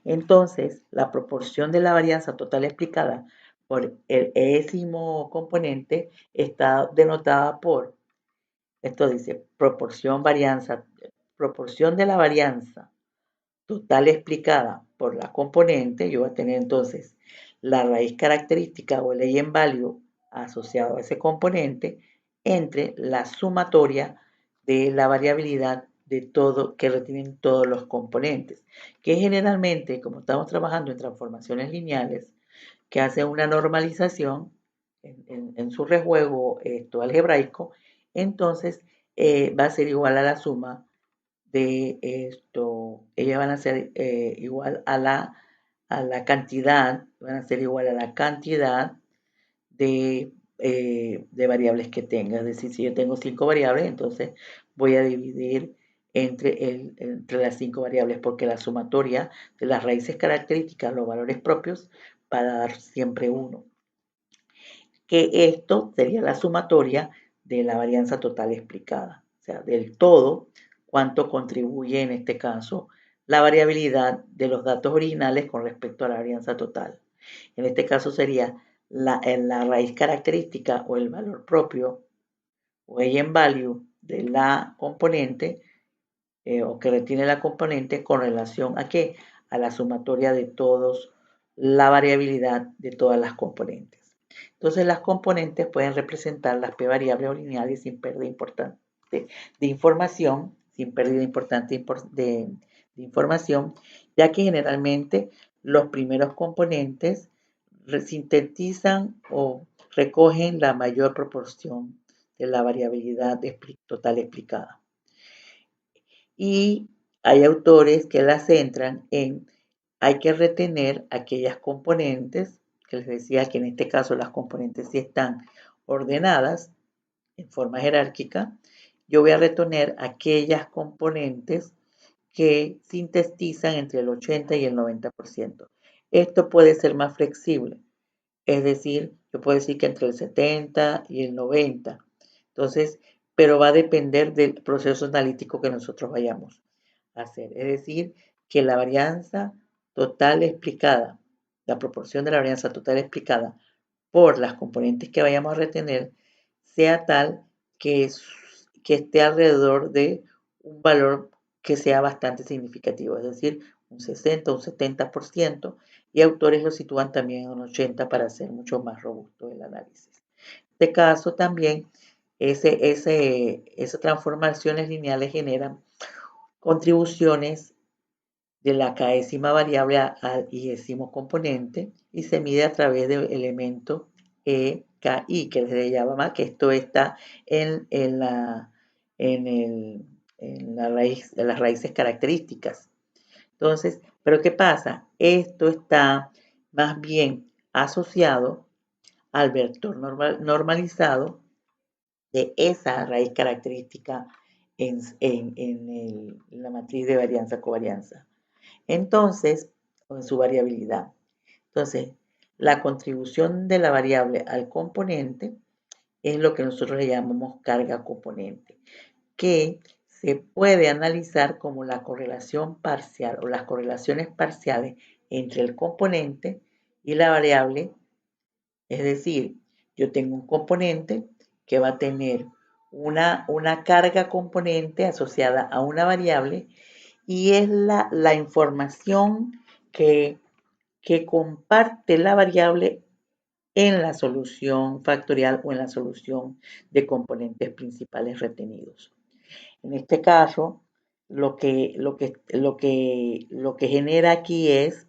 Entonces, la proporción de la varianza total explicada por el enésimo componente está denotada por, esto dice, proporción de la varianza total explicada por la componente. Yo voy a tener entonces la raíz característica o el eigenvalue asociado a ese componente entre la sumatoria de la variabilidad de todo que retienen todos los componentes, que generalmente, como estamos trabajando en transformaciones lineales, que hacen una normalización, en su rejuego algebraico, entonces va a ser igual a la suma de esto, ellas van a ser igual a la cantidad, van a ser igual a la cantidad de variables que tenga. Es decir, si yo tengo 5 variables, entonces voy a dividir entre las 5 variables, porque la sumatoria de las raíces características, los valores propios, va a dar siempre 1. Que esto sería la sumatoria de la varianza total explicada. O sea, del todo, cuánto contribuye en este caso la variabilidad de los datos originales con respecto a la varianza total. En este caso sería la raíz característica o el valor propio o eigenvalue de la componente o que retiene la componente con relación a qué? A la sumatoria de todos, la variabilidad de todas las componentes. Entonces las componentes pueden representar las p variables o lineales sin pérdida importante de información, sin pérdida importante de información, ya que generalmente los primeros componentes sintetizan o recogen la mayor proporción de la variabilidad total explicada. Y hay autores que la centran en hay que retener aquellas componentes, que les decía que en este caso las componentes sí están ordenadas en forma jerárquica. Yo voy a retener aquellas componentes que sintetizan entre el 80 y el 90%. Esto puede ser más flexible, es decir, yo puedo decir que entre el 70 y el 90. Entonces, pero va a depender del proceso analítico que nosotros vayamos a hacer. Es decir, que la varianza total explicada, la proporción de la varianza total explicada por las componentes que vayamos a retener, sea tal que esté alrededor de un valor que sea bastante significativo, es decir, un 60, un 70%, y autores lo sitúan también en un 80 para hacer mucho más robusto el análisis. En este caso también, esas transformaciones lineales generan contribuciones de la késima variable al igésimo componente y se mide a través del elemento EKI, que les llama, que esto está en las raíces características. Entonces, ¿pero qué pasa? Esto está más bien asociado al vector normalizado de esa raíz característica en la matriz de varianza-covarianza. Entonces, con su variabilidad. Entonces, la contribución de la variable al componente es lo que nosotros le llamamos carga componente, que se puede analizar como la correlación parcial o las correlaciones parciales entre el componente y la variable. Es decir, yo tengo un componente que va a tener una carga componente asociada a una variable y es la información que comparte la variable en la solución factorial o en la solución de componentes principales retenidos. En este caso, lo que genera aquí es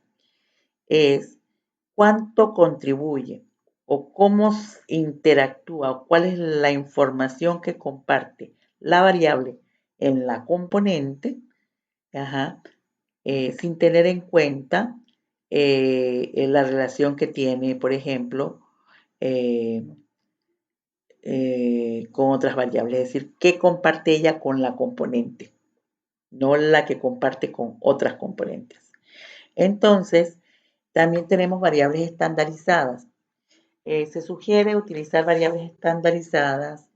cuánto contribuye o cómo interactúa o cuál es la información que comparte la variable en la componente, ajá, sin tener en cuenta la relación que tiene, por ejemplo, eh, con otras variables, es decir, qué comparte ella con la componente, no la que comparte con otras componentes. Entonces, también tenemos variables estandarizadas. Se sugiere utilizar variables estandarizadas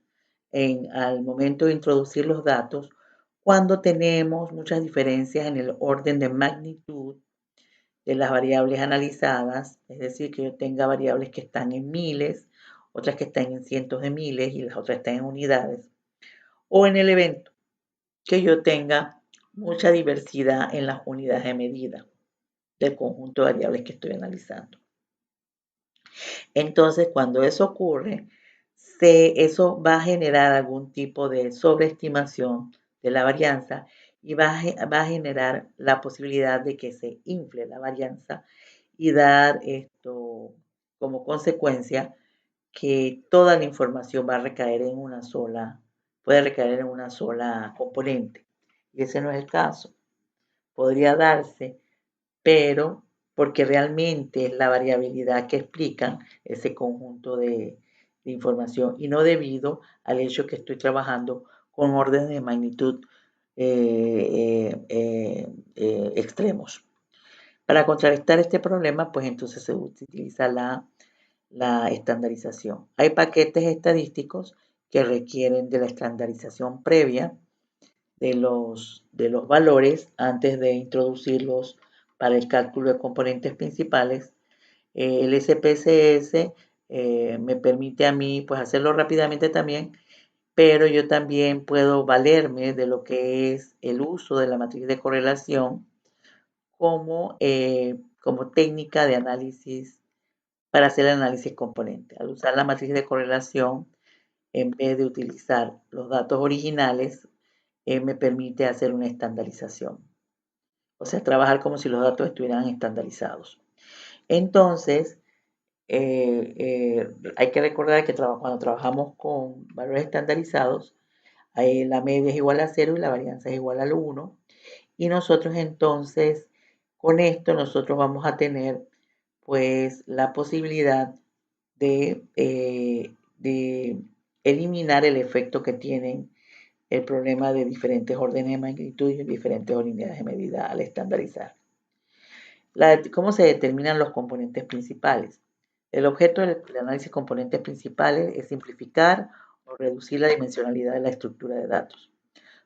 al momento de introducir los datos cuando tenemos muchas diferencias en el orden de magnitud de las variables analizadas, es decir, que yo tenga variables que están en miles, otras que están en cientos de miles y las otras están en unidades, o en el evento, que yo tenga mucha diversidad en las unidades de medida del conjunto de variables que estoy analizando. Entonces, cuando eso ocurre, eso va a generar algún tipo de sobreestimación de la varianza y va a generar la posibilidad de que se infle la varianza y dar esto como consecuencia que toda la información va a recaer en una sola, puede recaer en una sola componente. Y ese no es el caso. Podría darse, pero porque realmente es la variabilidad que explican ese conjunto de información y no debido al hecho que estoy trabajando con órdenes de magnitud extremos. Para contrarrestar este problema, pues entonces se utiliza la estandarización. Hay paquetes estadísticos que requieren de la estandarización previa de los valores antes de introducirlos para el cálculo de componentes principales. El SPSS me permite a mí pues hacerlo rápidamente también, pero yo también puedo valerme de lo que es el uso de la matriz de correlación como técnica de análisis para hacer el análisis componente. Al usar la matriz de correlación, en vez de utilizar los datos originales, me permite hacer una estandarización. O sea, trabajar como si los datos estuvieran estandarizados. Entonces, hay que recordar que cuando trabajamos con valores estandarizados, la media es igual a 0 y la varianza es igual al 1. Y nosotros entonces, con esto, nosotros vamos a tener pues la posibilidad de eliminar el efecto que tienen el problema de diferentes órdenes de magnitud y diferentes unidades de medida al estandarizar. ¿Cómo se determinan los componentes principales? El objeto del análisis de componentes principales es simplificar o reducir la dimensionalidad de la estructura de datos.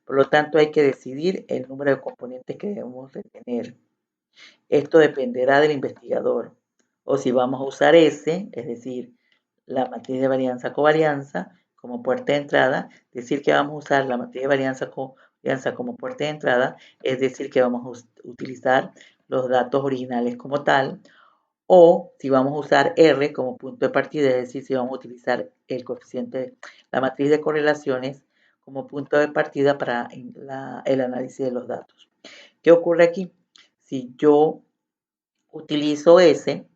Por lo tanto, hay que decidir el número de componentes que debemos retener. Esto dependerá del investigador. O si vamos a usar S, es decir, la matriz de varianza-covarianza como puerta de entrada, decir que vamos a usar la matriz de varianza-covarianza como puerta de entrada, es decir que vamos a utilizar los datos originales como tal, o si vamos a usar R como punto de partida, es decir, si vamos a utilizar el coeficiente, la matriz de correlaciones como punto de partida para el análisis de los datos. ¿Qué ocurre aquí? Si yo utilizo S,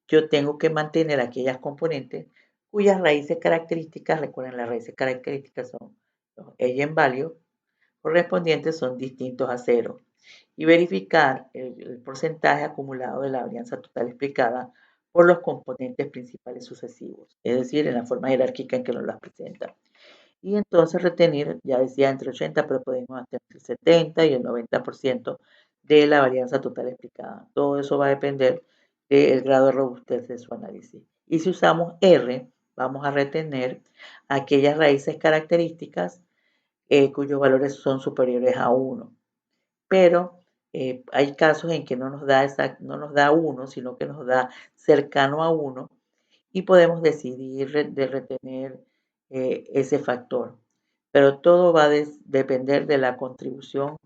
yo tengo que mantener aquellas componentes cuyas raíces características, recuerden las raíces características son los eigenvalues correspondientes son distintos a 0 y verificar el porcentaje acumulado de la varianza total explicada por los componentes principales sucesivos, es decir, en la forma jerárquica en que nos las presenta. Y entonces retener, ya decía entre 80, pero podemos hasta entre el 70 y el 90% de la varianza total explicada. Todo eso va a depender del grado de robustez de su análisis. Y si usamos R, vamos a retener aquellas raíces características cuyos valores son superiores a 1. Pero hay casos en que no nos da 1, sino que nos da cercano a 1 y podemos decidir de retener ese factor. Pero todo va a depender de la contribución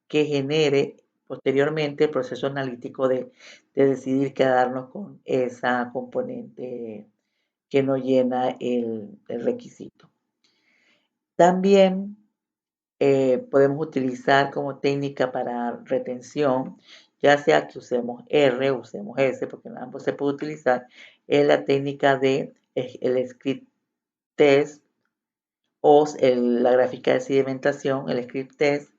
que genere posteriormente el proceso analítico de decidir quedarnos con esa componente que no llena el requisito. También podemos utilizar como técnica para retención, ya sea que usemos R o usemos S, porque en ambos se puede utilizar, es la técnica de el script test o la gráfica de sedimentación, el script test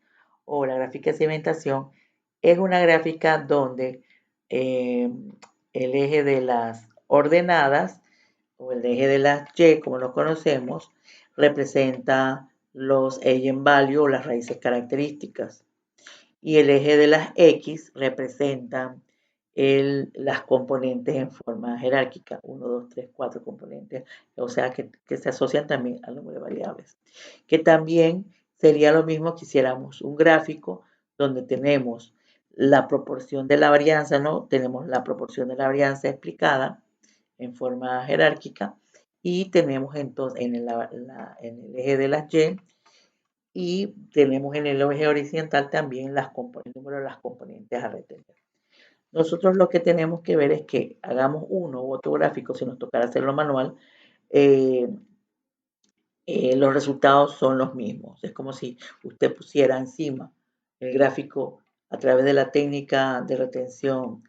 o la gráfica de sedimentación es una gráfica donde el eje de las ordenadas o el eje de las Y, como lo conocemos, representa los eigenvalues o las raíces características. Y el eje de las X representa las componentes en forma jerárquica, 1, 2, 3, 4 componentes, o sea que se asocian también al número de variables. Que también sería lo mismo que hiciéramos un gráfico donde tenemos la proporción de la varianza, ¿no? Tenemos la proporción de la varianza explicada en forma jerárquica y tenemos entonces en el eje de las Y y tenemos en el eje horizontal también el número de las componentes a retener. Nosotros lo que tenemos que ver es que hagamos uno u otro gráfico, si nos tocara hacerlo manual, los resultados son los mismos. Es como si usted pusiera encima el gráfico a través de la técnica de retención,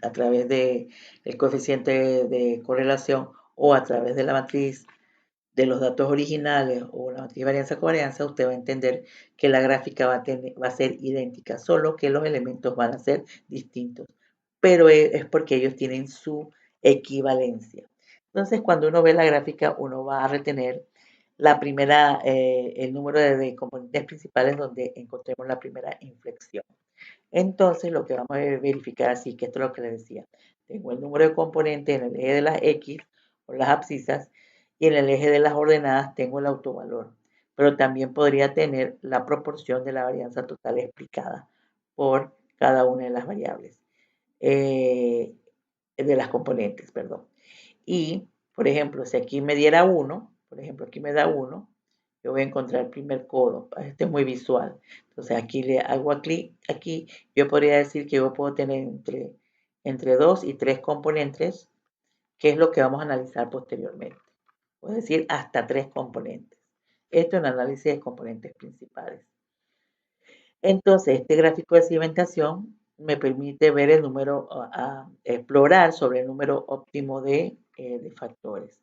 a través del coeficiente de correlación o a través de la matriz de los datos originales o la matriz varianza-covarianza, usted va a entender que la gráfica va a ser idéntica, solo que los elementos van a ser distintos, pero es porque ellos tienen su equivalencia. Entonces, cuando uno ve la gráfica, uno va a retener el número de componentes principales donde encontremos la primera inflexión. Entonces, lo que vamos a verificar así, que esto es lo que les decía, tengo el número de componentes en el eje de las X o las abscisas y en el eje de las ordenadas tengo el autovalor, pero también podría tener la proporción de la varianza total explicada por cada una de las variables, de las componentes, perdón. Y, por ejemplo, si aquí me diera 1, por ejemplo, aquí me da 1, yo voy a encontrar el primer codo. Este es muy visual. Entonces, aquí le hago clic aquí. Yo podría decir que yo puedo tener entre 2 y 3 componentes, que es lo que vamos a analizar posteriormente. Es decir, hasta 3 componentes. Esto es un análisis de componentes principales. Entonces, este gráfico de segmentación me permite ver el número, explorar sobre el número óptimo de factores.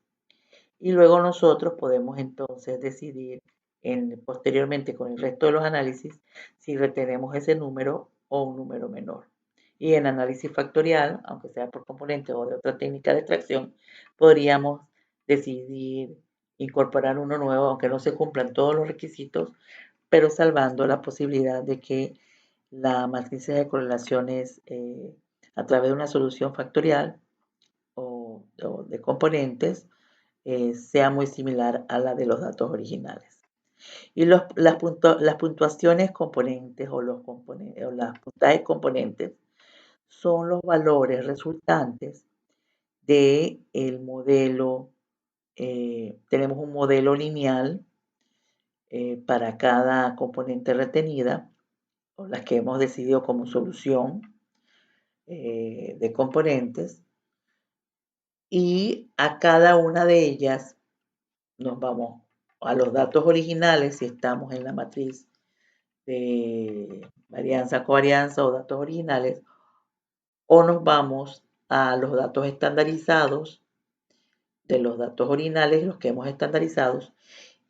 Y luego nosotros podemos entonces decidir posteriormente con el resto de los análisis si retenemos ese número o un número menor. Y en análisis factorial, aunque sea por componente o de otra técnica de extracción, podríamos decidir incorporar uno nuevo, aunque no se cumplan todos los requisitos, pero salvando la posibilidad de que la matriz de correlaciones a través de una solución factorial o de componentes sea muy similar a la de los datos originales. Y las puntuaciones componentes o las puntajes componentes son los valores resultantes del modelo. Tenemos un modelo lineal para cada componente retenida, o las que hemos decidido como solución de componentes, y a cada una de ellas nos vamos a los datos originales si estamos en la matriz de varianza, covarianza o datos originales, o nos vamos a los datos estandarizados de los datos originales, los que hemos estandarizado,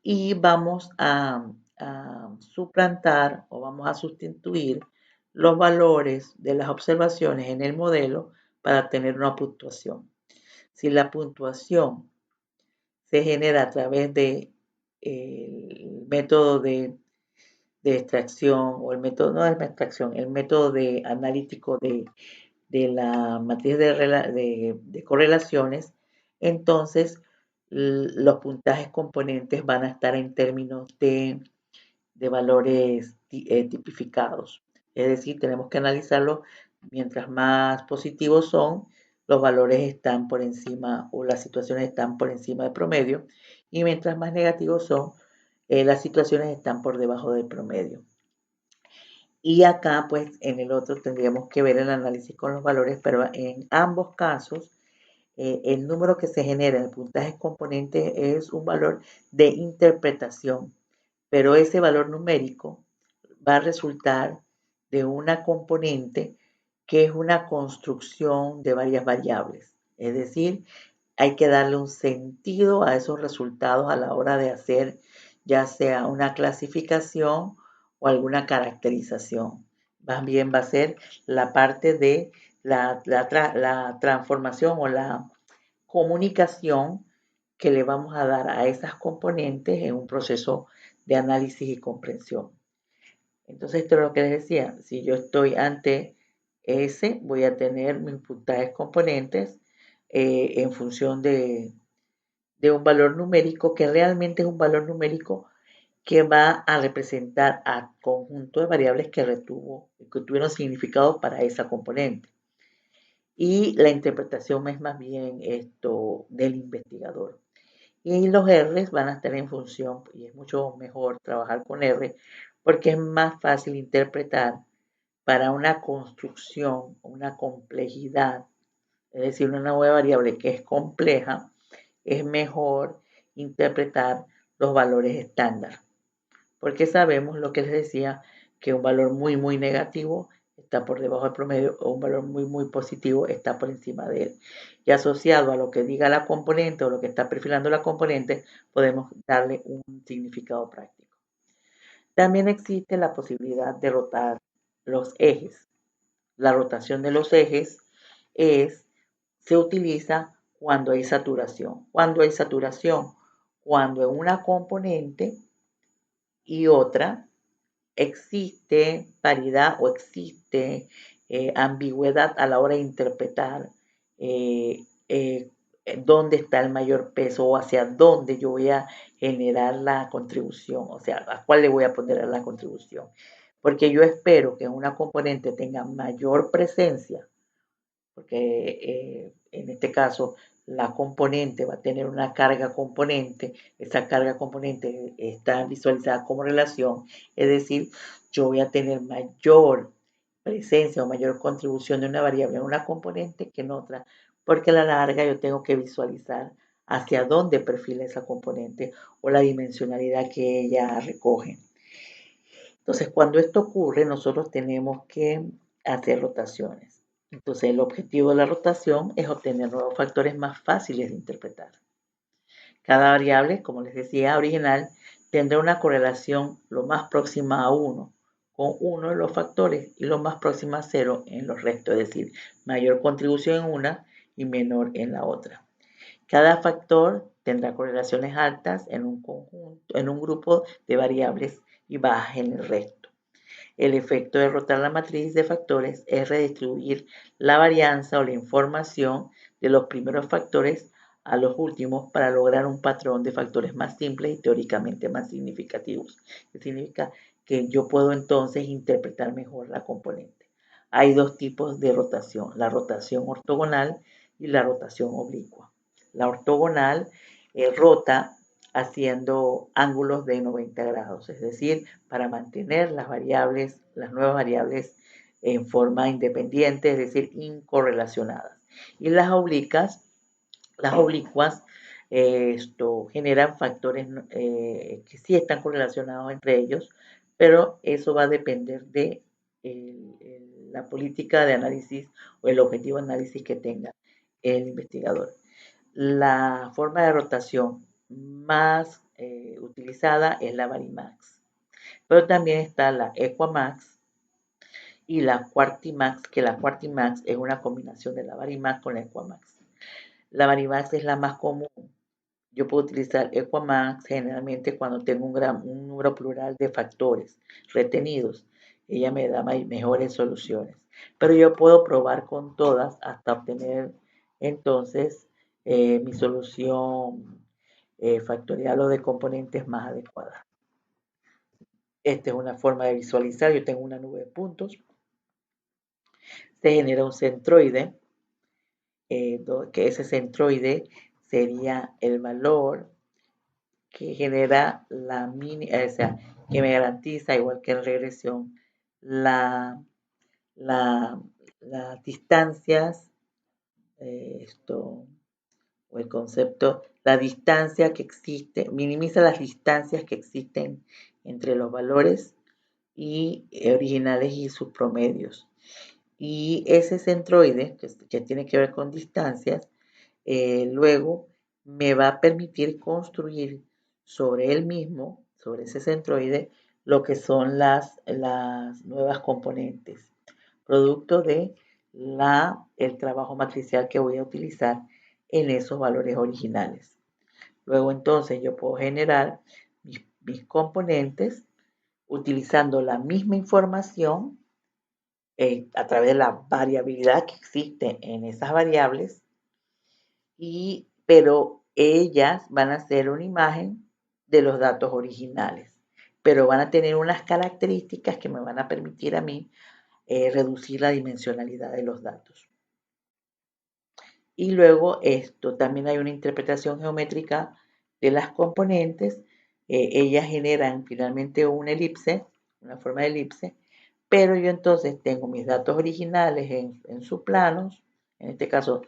y vamos a suplantar o vamos a sustituir los valores de las observaciones en el modelo para tener una puntuación. Si la puntuación se genera a través de el método de extracción o el método, no de extracción, el método de analítico de la matriz de correlaciones, entonces los puntajes componentes van a estar en términos de valores tipificados. Es decir, tenemos que analizarlo, mientras más positivos son, los valores están por encima o las situaciones están por encima del promedio, y mientras más negativos son, las situaciones están por debajo del promedio. Y acá, pues, en el otro tendríamos que ver el análisis con los valores, pero en ambos casos, el número que se genera en el puntaje componente es un valor de interpretación, pero ese valor numérico va a resultar de una componente que es una construcción de varias variables. Es decir, hay que darle un sentido a esos resultados a la hora de hacer ya sea una clasificación o alguna caracterización. Más bien va a ser la parte de la transformación o la comunicación que le vamos a dar a esas componentes en un proceso de análisis y comprensión. Entonces, esto es lo que les decía. Si yo estoy ante S, voy a tener mis puntajes componentes en función de un valor numérico que realmente es un valor numérico que va a representar a conjunto de variables que tuvieron significado para esa componente. Y la interpretación es más bien esto del investigador. Y los R van a estar en función, y es mucho mejor trabajar con R, porque es más fácil interpretar para una construcción, una complejidad, es decir, una nueva variable que es compleja, es mejor interpretar los valores estándar, porque sabemos lo que les decía, que un valor muy, muy negativo está por debajo del promedio, o un valor muy, muy positivo está por encima de él. Y asociado a lo que diga la componente o lo que está perfilando la componente, podemos darle un significado práctico. También existe la posibilidad de rotar los ejes. La rotación de los ejes se utiliza cuando hay saturación. Cuando hay saturación, cuando en una componente y otra existe paridad o existe ambigüedad a la hora de interpretar eh, eh, dónde está el mayor peso o hacia dónde yo voy a generar la contribución, o sea, a cuál le voy a poner la contribución. Porque yo espero que una componente tenga mayor presencia, porque en este caso la componente va a tener una carga componente, esa carga componente está visualizada como relación, es decir, yo voy a tener mayor presencia o mayor contribución de una variable en una componente que en otra, porque a la larga yo tengo que visualizar hacia dónde perfila esa componente o la dimensionalidad que ella recoge. Entonces, cuando esto ocurre, nosotros tenemos que hacer rotaciones. Entonces, el objetivo de la rotación es obtener nuevos factores más fáciles de interpretar. Cada variable, como les decía, original, tendrá una correlación lo más próxima a 1 con uno de los factores y lo más próxima a 0 en los restos, es decir, mayor contribución en una y menor en la otra. Cada factor tendrá correlaciones altas en un conjunto, en un grupo de variables y bajas en el resto. El efecto de rotar la matriz de factores es redistribuir la varianza o la información de los primeros factores a los últimos para lograr un patrón de factores más simples y teóricamente más significativos. Que significa que yo puedo entonces interpretar mejor la componente. Hay dos tipos de rotación, la rotación ortogonal y la rotación oblicua. La ortogonal rota haciendo ángulos de 90 grados, es decir, para mantener las variables, las nuevas variables en forma independiente, es decir, incorrelacionadas. Y las oblicuas, generan factores que sí están correlacionados entre ellos, pero eso va a depender de la política de análisis o el objetivo de análisis que tenga el investigador. La forma de rotación más utilizada es la Varimax, pero también está la Equamax y la Quartimax, que la Quartimax es una combinación de la Varimax con la Equamax. La Varimax es la más común. Yo puedo utilizar Equamax generalmente cuando tengo un número plural de factores retenidos. Ella me da mejores soluciones. Pero yo puedo probar con todas hasta obtener entonces mi solución factorial o de componentes más adecuada. Esta es una forma de visualizar. Yo tengo una nube de puntos. Se genera un centroide, que ese centroide sería el valor que genera o sea, que me garantiza, igual que en regresión, la, la, las distancias, o el concepto, la distancia que existe, minimiza las distancias que existen entre los valores y originales y sus promedios. Y ese centroide, que tiene que ver con distancias, luego me va a permitir construir sobre él mismo, sobre ese centroide, lo que son las nuevas componentes, producto de el trabajo matricial que voy a utilizar en esos valores originales. Luego entonces yo puedo generar mis componentes utilizando la misma información a través de la variabilidad que existe en esas variables, pero ellas van a ser una imagen de los datos originales, pero van a tener unas características que me van a permitir a mí reducir la dimensionalidad de los datos. Y luego también hay una interpretación geométrica de las componentes. Ellas generan finalmente una elipse, una forma de elipse, pero yo entonces tengo mis datos originales en sus planos. En este caso,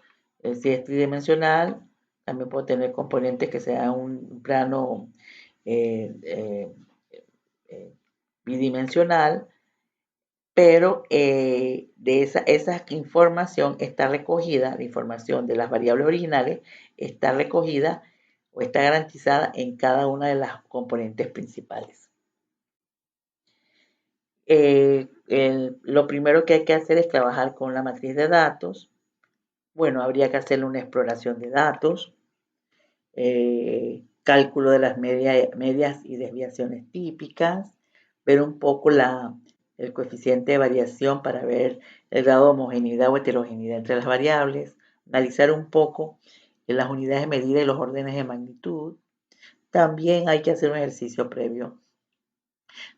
si es tridimensional, también puedo tener componentes que sean un plano eh, eh, eh, bidimensional, pero de esa información está recogida, la información de las variables originales está recogida o está garantizada en cada una de las componentes principales. Lo primero que hay que hacer es trabajar con la matriz de datos. Bueno, habría que hacerle una exploración de datos, cálculo de las medias y desviaciones típicas, ver un poco el coeficiente de variación para ver el grado de homogeneidad o heterogeneidad entre las variables, analizar un poco las unidades de medida y los órdenes de magnitud. También hay que hacer un ejercicio previo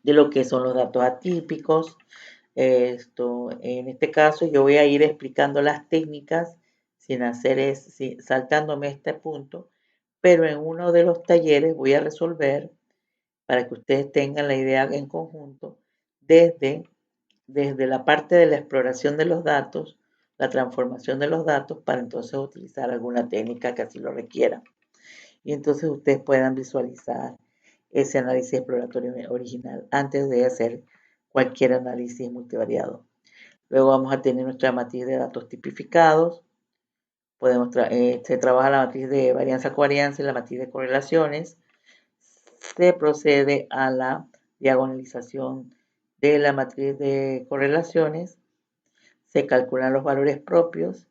de lo que son los datos atípicos. En este caso yo voy a ir explicando las técnicas saltándome este punto, pero en uno de los talleres voy a resolver para que ustedes tengan la idea en conjunto desde la parte de la exploración de los datos, la transformación de los datos para entonces utilizar alguna técnica que así lo requiera. Y entonces ustedes puedan visualizar ese análisis exploratorio original antes de hacer cualquier análisis multivariado. Luego vamos a tener nuestra matriz de datos tipificados. Se trabaja la matriz de varianza-covarianza y la matriz de correlaciones. Se procede a la diagonalización de la matriz de correlaciones. Se calculan los valores propios,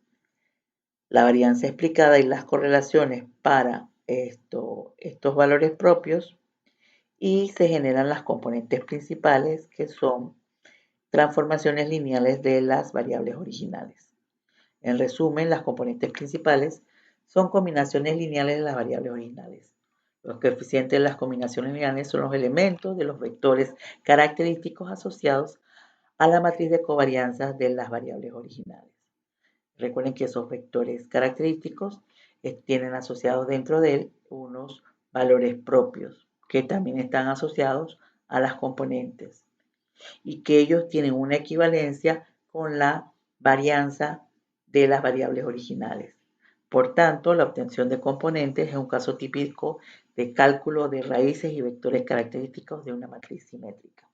la varianza explicada y las correlaciones para estos valores propios. Y se generan las componentes principales, que son transformaciones lineales de las variables originales. En resumen, las componentes principales son combinaciones lineales de las variables originales. Los coeficientes de las combinaciones lineales son los elementos de los vectores característicos asociados a la matriz de covarianza de las variables originales. Recuerden que esos vectores característicos tienen asociados dentro de él unos valores propios que también están asociados a las componentes y que ellos tienen una equivalencia con la varianza de las variables originales. Por tanto, la obtención de componentes es un caso típico de cálculo de raíces y vectores característicos de una matriz simétrica.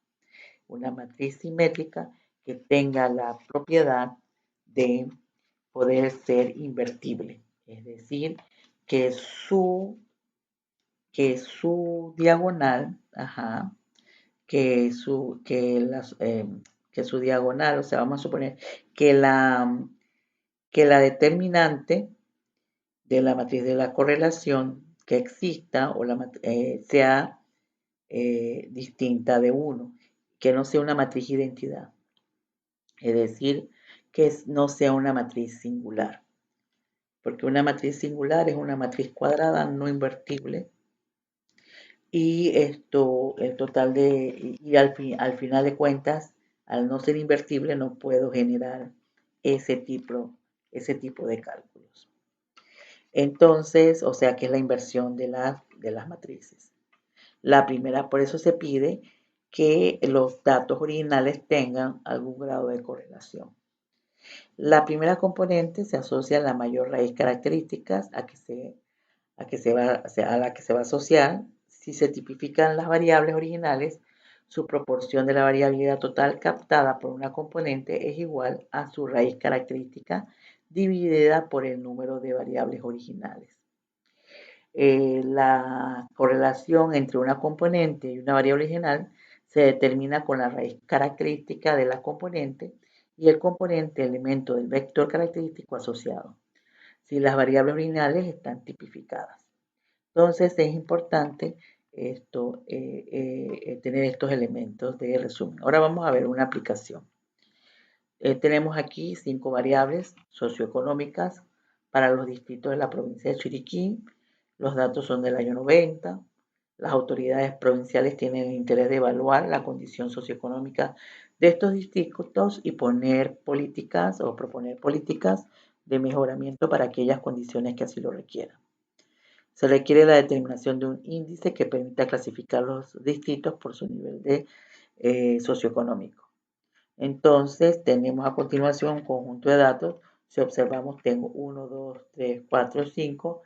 Una matriz simétrica que tenga la propiedad de poder ser invertible, es decir, que su diagonal, que su diagonal, o sea, vamos a suponer que la determinante de la matriz de la correlación que exista o sea distinta de 1, que no sea una matriz identidad, es decir, que no sea una matriz singular, porque una matriz singular es una matriz cuadrada no invertible y el total al final de cuentas, al no ser invertible, no puedo generar ese tipo de cálculos. Entonces, o sea que es la inversión de las matrices. La primera, por eso se pide que los datos originales tengan algún grado de correlación. La primera componente se asocia a la mayor raíz características a la que se va a asociar. Si se tipifican las variables originales, su proporción de la variabilidad total captada por una componente es igual a su raíz característica dividida por el número de variables originales. La correlación entre una componente y una variable original se determina con la raíz característica de la componente y el componente elemento del vector característico asociado, si las variables originales están tipificadas. Entonces es importante tener estos elementos de resumen. Ahora vamos a ver una aplicación. Tenemos aquí 5 variables socioeconómicas para los distritos de la provincia de Chiriquí. Los datos son del año 90. Las autoridades provinciales tienen el interés de evaluar la condición socioeconómica de estos distritos y poner políticas o proponer políticas de mejoramiento para aquellas condiciones que así lo requieran. Se requiere la determinación de un índice que permita clasificar los distritos por su nivel de socioeconómico. Entonces, tenemos a continuación un conjunto de datos. Si observamos, tengo 1, 2, 3, 4, 5.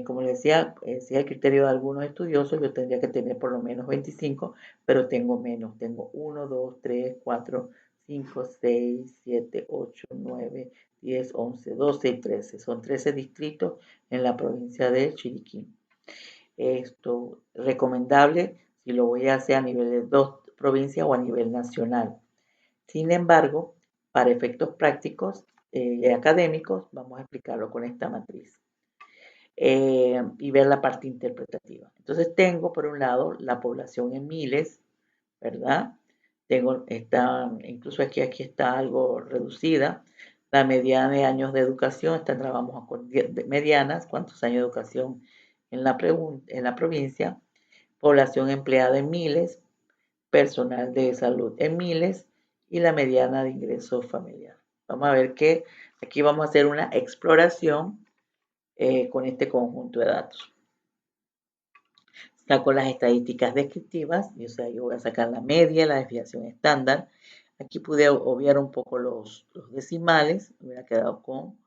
Como les decía, si el criterio de algunos estudiosos, yo tendría que tener por lo menos 25, pero tengo menos. Tengo 1, 2, 3, 4, 5, 6, 7, 8, 9, 10, 11, 12 y 13. Son 13 distritos en la provincia de Chiriquí. Esto recomendable si lo voy a hacer a nivel de 2 provincias o a nivel nacional. Sin embargo, para efectos prácticos y académicos, vamos a explicarlo con esta matriz y ver la parte interpretativa. Entonces tengo por un lado la población en miles, ¿verdad? Tengo incluso aquí está algo reducida. La mediana de años de educación, esta vamos con medianas, cuántos años de educación en la provincia, población empleada en miles, personal de salud en miles y la mediana de ingreso familiar. Vamos a ver que aquí vamos a hacer una exploración con este conjunto de datos. Saco las estadísticas descriptivas, o sea, yo voy a sacar la media, la desviación estándar. Aquí pude obviar un poco los decimales, me hubiera quedado con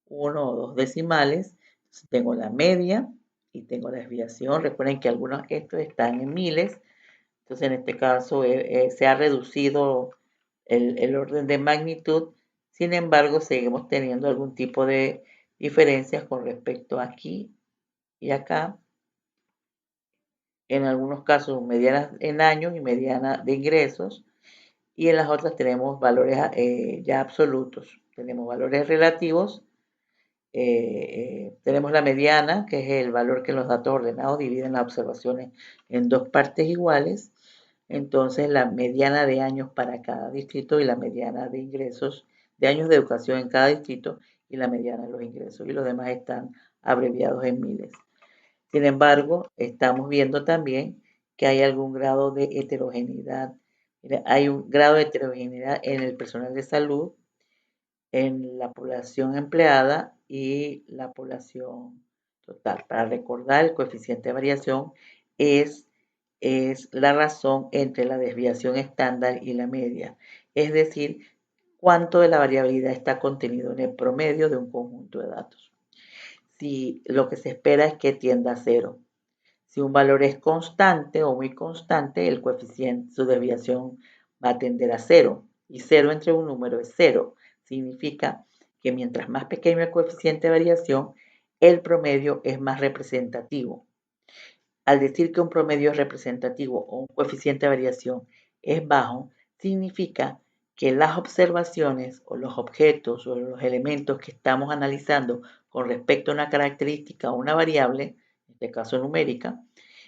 1 o 2 decimales. Entonces tengo la media y tengo la desviación. Recuerden que algunos estos están en miles, entonces en este caso se ha reducido el orden de magnitud. Sin embargo, seguimos teniendo algún tipo de diferencias con respecto a aquí y acá. En algunos casos medianas en años y mediana de ingresos, y en las otras tenemos valores ya absolutos. Tenemos valores relativos, tenemos la mediana, que es el valor que los datos ordenados dividen las observaciones en 2 partes iguales. Entonces la mediana de años para cada distrito y la mediana de ingresos, de años de educación en cada distrito y la mediana de los ingresos. Y los demás están abreviados en miles. Sin embargo, estamos viendo también que hay algún grado de heterogeneidad. Hay un grado de heterogeneidad en el personal de salud, en la población empleada y la población total. Para recordar, el coeficiente de variación es la razón entre la desviación estándar y la media. Es decir, cuánto de la variabilidad está contenido en el promedio de un conjunto de datos. Si lo que se espera es que tienda a cero. Si un valor es constante o muy constante, el coeficiente, su desviación va a tender a cero. Y cero entre un número es cero. Significa que mientras más pequeño el coeficiente de variación, el promedio es más representativo. Al decir que un promedio es representativo o un coeficiente de variación es bajo, significa que las observaciones o los objetos o los elementos que estamos analizando con respecto a una característica o una variable, en este caso numérica,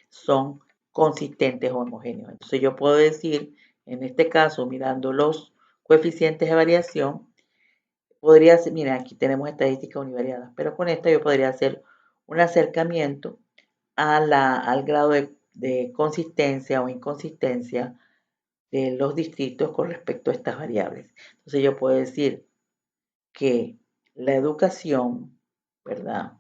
son consistentes o homogéneos. Entonces yo puedo decir, en este caso, mirando los coeficientes de variación, podría ser, mira, aquí tenemos estadísticas univariadas, pero con esta yo podría hacer un acercamiento al grado de consistencia o inconsistencia de los distritos con respecto a estas variables. Entonces yo puedo decir que la educación, ¿verdad?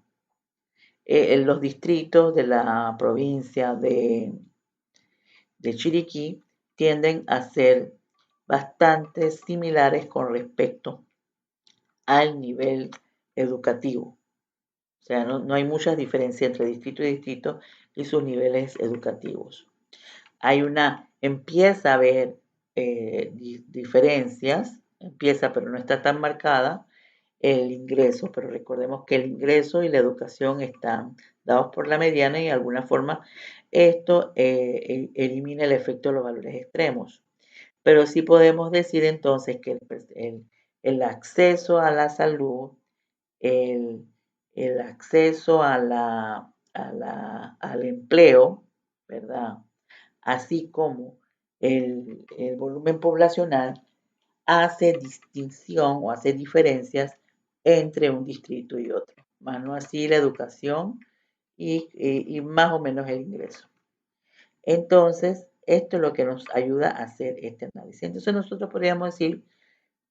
En los distritos de la provincia de Chiriquí tienden a ser bastante similares con respecto al nivel educativo. O sea, no hay mucha diferencia entre distrito y distrito y sus niveles educativos. Empieza a haber diferencias, empieza pero no está tan marcada el ingreso, pero recordemos que el ingreso y la educación están dados por la mediana y de alguna forma esto elimina el efecto de los valores extremos. Pero sí podemos decir entonces que el acceso a la salud, el, el acceso al empleo, ¿verdad? Así como el volumen poblacional hace distinción o hace diferencias entre un distrito y otro, más no así la educación y más o menos el ingreso. Entonces, esto es lo que nos ayuda a hacer este análisis. Entonces, nosotros podríamos decir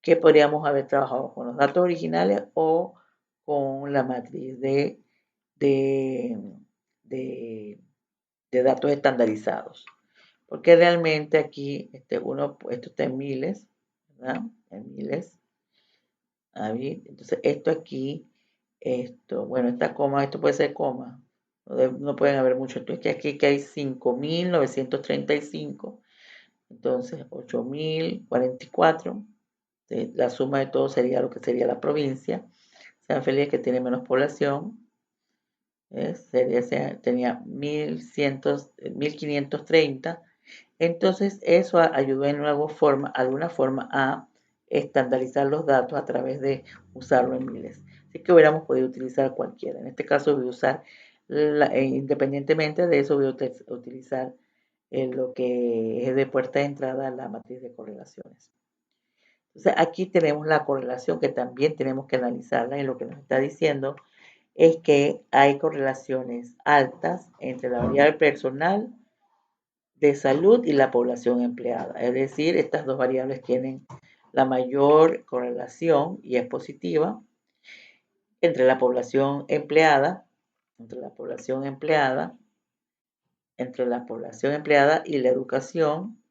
que podríamos haber trabajado con los datos originales o con la matriz de, de datos estandarizados. Porque realmente aquí esto está en miles, ¿verdad? En miles. Entonces, esto aquí, bueno, esta coma, esto puede ser coma. No pueden haber mucho. Entonces, aquí que hay 5.935. Entonces, 8.044, la suma de todo sería lo que sería la provincia. San Felipe, que tiene menos población, tenía 1.530. Entonces, eso ayudó en alguna forma a estandarizar los datos a través de usarlo en miles. Así que hubiéramos podido utilizar cualquiera. En este caso voy a usar, independientemente de eso, voy a utilizar lo que es de puerta de entrada la matriz de correlaciones. Entonces, aquí tenemos la correlación que también tenemos que analizarla, y lo que nos está diciendo es que hay correlaciones altas entre la variable personal de salud y la población empleada. Es decir, estas dos variables tienen la mayor correlación y es positiva entre la población empleada, entre la población empleada, entre la población empleada y la educación.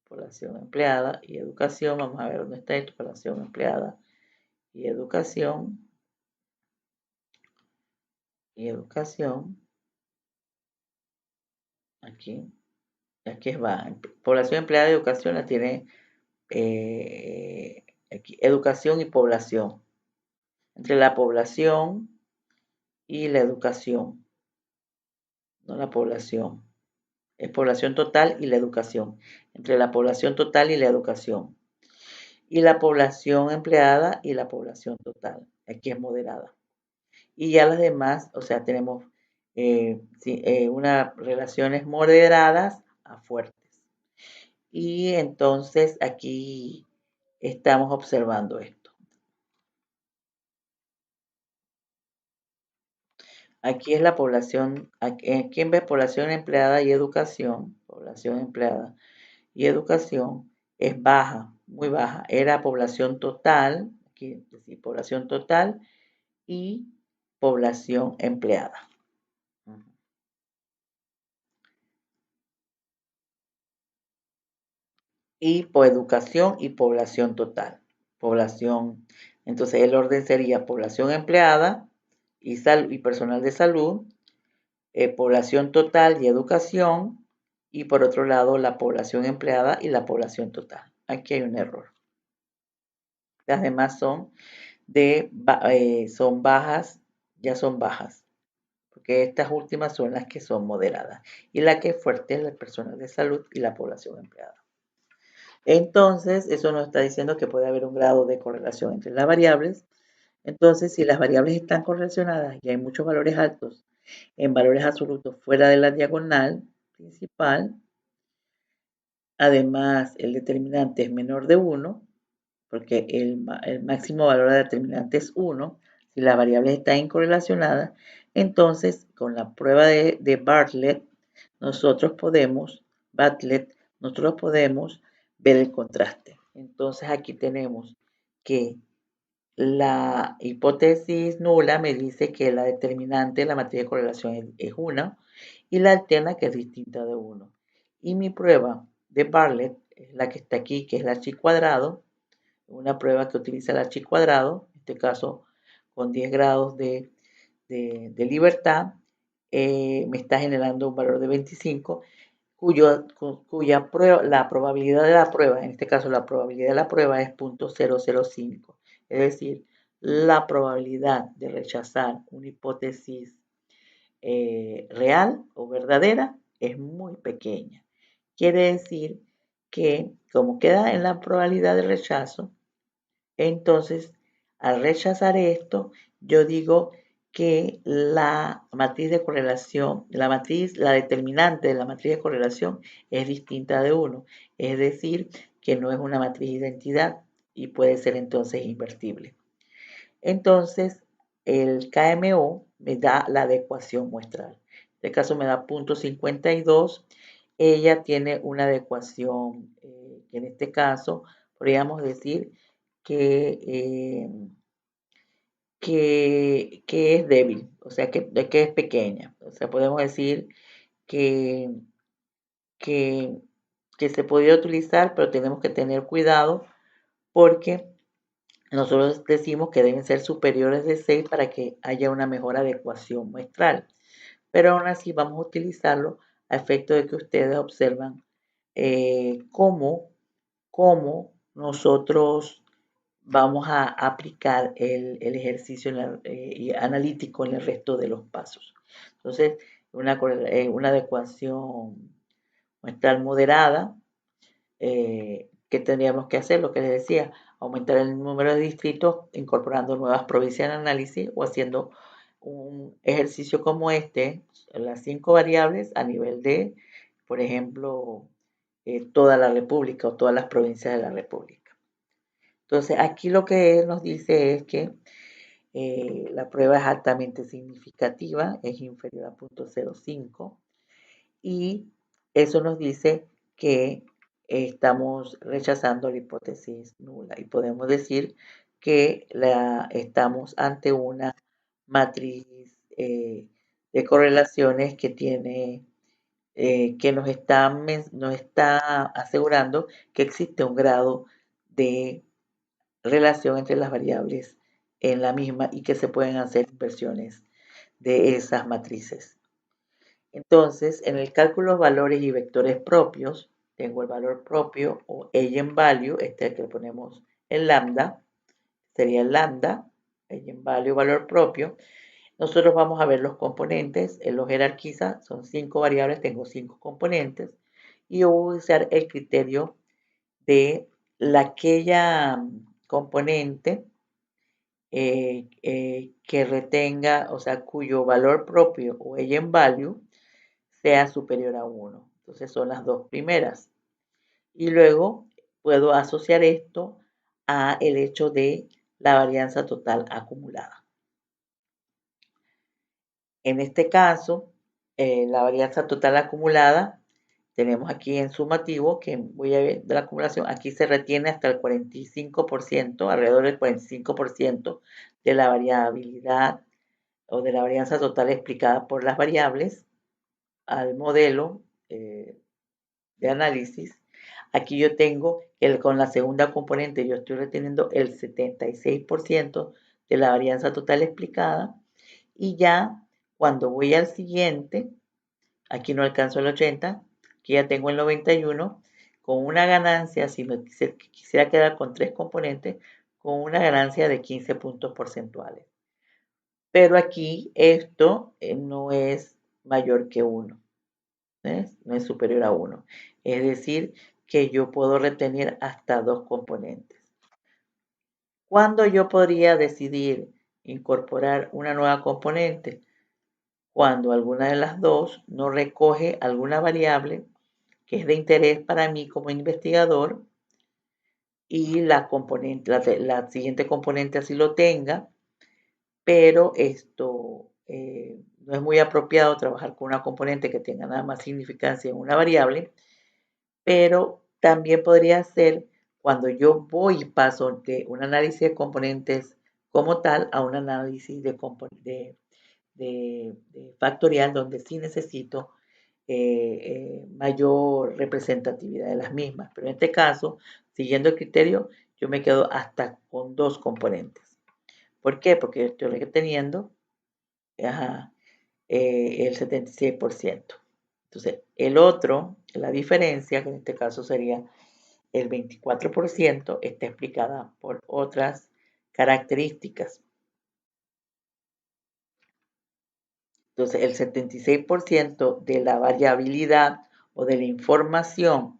Población empleada y educación. Vamos a ver dónde está esto. Población empleada y educación. Y educación. Aquí. Aquí va. Población empleada y educación la tiene aquí, educación y población. Entre la población y la educación. No la población. Es población total y la educación. Entre la población total y la educación. Y la población empleada y la población total. Aquí es moderada. Y ya las demás, o sea, tenemos unas relaciones moderadas a fuertes. Y entonces aquí estamos observando esto. Aquí es la población, aquí en vez de población empleada y educación, población empleada y educación es baja, muy baja. Era población total, aquí decir población total y población empleada. Y por educación y población total. Población, entonces el orden sería población empleada y personal de salud, población total y educación, y por otro lado la población empleada y la población total. Aquí hay un error. Las demás son son bajas, ya son bajas, porque estas últimas son las que son moderadas, y la que es fuerte es el personal de salud y la población empleada. Entonces, eso nos está diciendo que puede haber un grado de correlación entre las variables. Entonces, si las variables están correlacionadas y hay muchos valores altos en valores absolutos fuera de la diagonal principal, además el determinante es menor de 1, porque el máximo valor de determinante es 1, si las variables están incorrelacionadas, entonces con la prueba de Bartlett, nosotros podemos ver el contraste. Entonces aquí tenemos que la hipótesis nula me dice que la determinante de la matriz de correlación es 1 y la alterna que es distinta de 1. Y mi prueba de Bartlett es la que está aquí, que es la chi cuadrado, una prueba que utiliza el chi cuadrado, en este caso con 10 grados de libertad, me está generando un valor de 25, la probabilidad de la prueba, en este caso la probabilidad de la prueba es 0.005. Es decir, la probabilidad de rechazar una hipótesis real o verdadera es muy pequeña. Quiere decir que como queda en la probabilidad de rechazo, entonces al rechazar esto, yo digo que la matriz de correlación, la determinante de la matriz de correlación es distinta de 1. Es decir, que no es una matriz de identidad y puede ser entonces invertible. Entonces, el KMO me da la adecuación muestral. En este caso me da 0.52. Ella tiene una adecuación que en este caso podríamos decir que, que es débil, o sea, que es pequeña. O sea, podemos decir que, que, que se podría utilizar, pero tenemos que tener cuidado porque nosotros decimos que deben ser superiores de 6 para que haya una mejor adecuación muestral. Pero aún así vamos a utilizarlo a efecto de que ustedes observan cómo nosotros vamos a aplicar el ejercicio analítico en el resto de los pasos. Entonces, una adecuación muestral moderada, que tendríamos que hacer, lo que les decía, aumentar el número de distritos, incorporando nuevas provincias de análisis o haciendo un ejercicio como este, las 5 variables a nivel de, por ejemplo, toda la República o todas las provincias de la República. Entonces, aquí lo que nos dice es que la prueba es altamente significativa, es inferior a 0.05 y eso nos dice que estamos rechazando la hipótesis nula y podemos decir que estamos ante una matriz de correlaciones que tiene que nos está asegurando que existe un grado de relación entre las variables en la misma y que se pueden hacer inversiones de esas matrices. Entonces, en el cálculo de valores y vectores propios, tengo el valor propio o eigenvalue, este que le ponemos en lambda, sería el lambda, eigenvalue, valor propio. Nosotros vamos a ver los componentes, él los jerarquiza, son 5 variables, tengo 5 componentes, y yo voy a usar el criterio de aquella componente que retenga, o sea, cuyo valor propio o eigenvalue sea superior a 1. Entonces son las dos primeras. Y luego puedo asociar esto a el hecho de la varianza total acumulada. En este caso, la varianza total acumulada, tenemos aquí en sumativo, que voy a ver de la acumulación, aquí se retiene hasta el 45%, alrededor del 45% de la variabilidad o de la varianza total explicada por las variables al modelo de análisis. Aquí yo tengo que con la segunda componente yo estoy reteniendo el 76% de la varianza total explicada y ya cuando voy al siguiente, aquí no alcanzo el 80, aquí ya tengo el 91, con una ganancia, si me quisiera quedar con 3 componentes, con una ganancia de 15 puntos porcentuales. Pero aquí esto no es mayor que 1. No es superior a 1. Es decir, que yo puedo retener hasta 2 componentes. ¿Cuándo yo podría decidir incorporar una nueva componente? Cuando alguna de las dos no recoge alguna variable que es de interés para mí como investigador y la siguiente componente así lo tenga, pero esto no es muy apropiado trabajar con una componente que tenga nada más significancia en una variable, pero también podría ser cuando yo voy y paso de un análisis de componentes como tal a un análisis de factorial donde sí necesito mayor representatividad de las mismas. Pero en este caso, siguiendo el criterio, yo me quedo hasta con 2 componentes. ¿Por qué? Porque yo estoy reteniendo el 76%. Entonces, el otro, la diferencia, que en este caso sería el 24%, está explicada por otras características. Entonces, el 76% de la variabilidad o de la información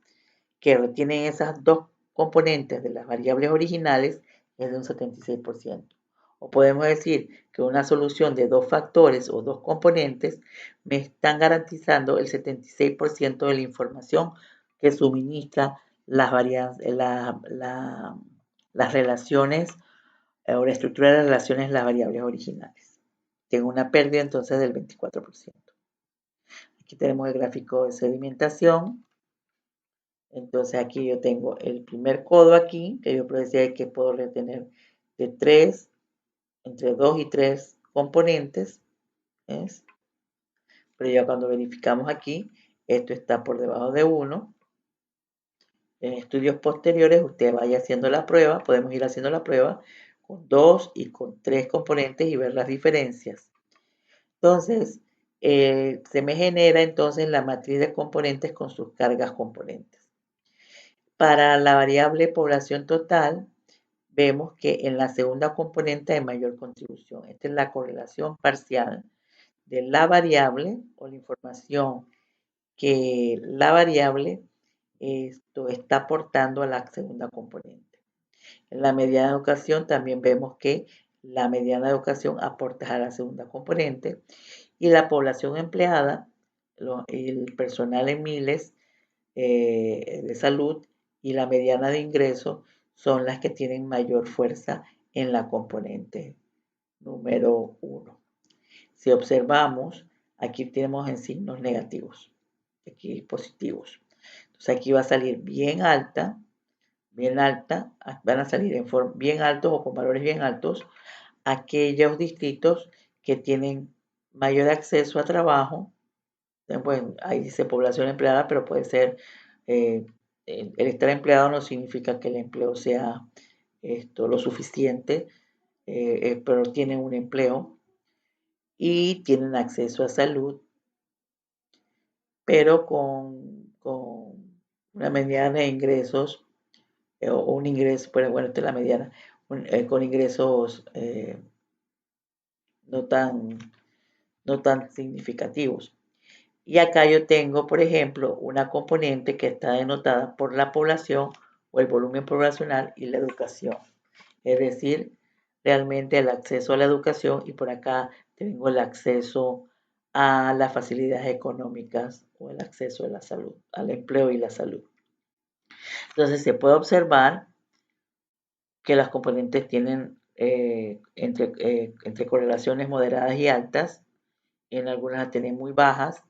que retienen esas dos componentes de las variables originales es de un 76%. O podemos decir que una solución de 2 factores o 2 componentes me están garantizando el 76% de la información que suministra las relaciones o la estructura de las relaciones en las variables originales. Tengo una pérdida entonces del 24%. Aquí tenemos el gráfico de sedimentación. Entonces aquí yo tengo el primer codo aquí, que yo decía que puedo retener de 3, entre 2 y 3 componentes. ¿Ves? Pero ya cuando verificamos aquí, esto está por debajo de 1. En estudios posteriores, usted vaya haciendo la prueba, podemos ir haciendo la prueba con 2 y con 3 componentes y ver las diferencias. Entonces, se me genera entonces la matriz de componentes con sus cargas componentes. Para la variable población total, vemos que en la segunda componente hay mayor contribución. Esta es la correlación parcial de la variable o la información que la variable está aportando a la segunda componente. En la mediana educación también vemos que la mediana educación aporta a la segunda componente y la población empleada, el personal en miles de salud y la mediana de ingresos son las que tienen mayor fuerza en la componente número 1. Si observamos, aquí tenemos en signos negativos, aquí positivos. Entonces aquí va a salir bien alta, van a salir en forma bien altos o con valores bien altos aquellos distritos que tienen mayor acceso a trabajo. Bueno, ahí dice población empleada, pero puede ser, el estar empleado no significa que el empleo sea lo suficiente, pero tienen un empleo y tienen acceso a salud, pero con una mediana de ingresos, o un ingreso, pero bueno, esta es la mediana, con ingresos no tan, no tan significativos. Y acá yo tengo, por ejemplo, una componente que está denotada por la población o el volumen poblacional y la educación. Es decir, realmente el acceso a la educación y por acá tengo el acceso a las facilidades económicas o el acceso a la salud, al empleo y la salud. Entonces se puede observar que las componentes tienen entre correlaciones moderadas y altas, en algunas las tienen muy bajas.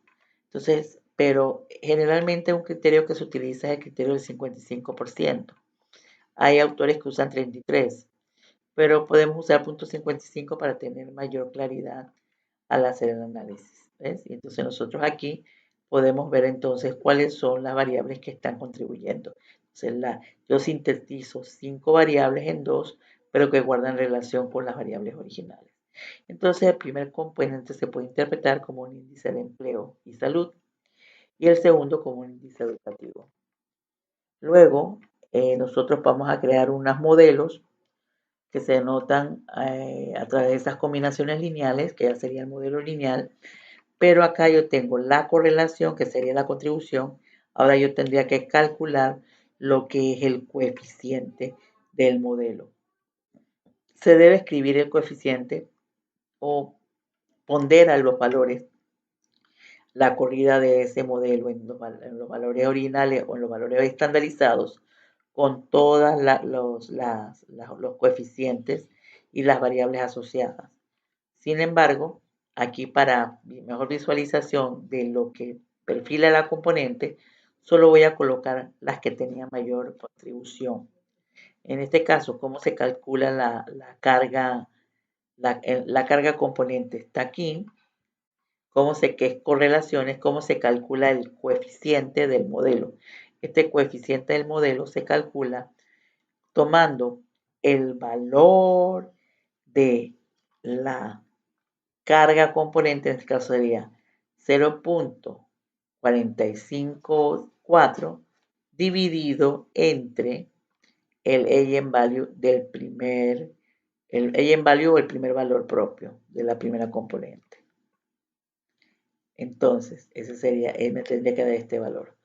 Entonces, pero generalmente un criterio que se utiliza es el criterio del 55%. Hay autores que usan 33%, pero podemos usar punto 55 para tener mayor claridad al hacer el análisis. ¿Ves? Y entonces nosotros aquí podemos ver entonces cuáles son las variables que están contribuyendo. Entonces yo sintetizo 5 variables en 2, pero que guardan relación con las variables originales. Entonces el primer componente se puede interpretar como un índice de empleo y salud y el segundo como un índice educativo. Luego nosotros vamos a crear unos modelos que se denotan a través de esas combinaciones lineales, que ya sería el modelo lineal, pero acá yo tengo la correlación, que sería la contribución. Ahora yo tendría que calcular lo que es el coeficiente del modelo. Se debe escribir el coeficiente o pondera los valores, la corrida de ese modelo en los valores originales o en los valores estandarizados con todos los coeficientes y las variables asociadas. Sin embargo, aquí para mejor visualización de lo que perfila la componente, solo voy a colocar las que tenían mayor contribución. En este caso, ¿cómo se calcula la carga? La carga componente está aquí. ¿Qué es correlaciones? ¿Cómo se calcula el coeficiente del modelo? Este coeficiente del modelo se calcula tomando el valor de la carga componente, en este caso sería 0.454 dividido entre el eigenvalue el eigenvalue o el primer valor propio de la primera componente. Entonces, ese sería, me tendría que dar este valor.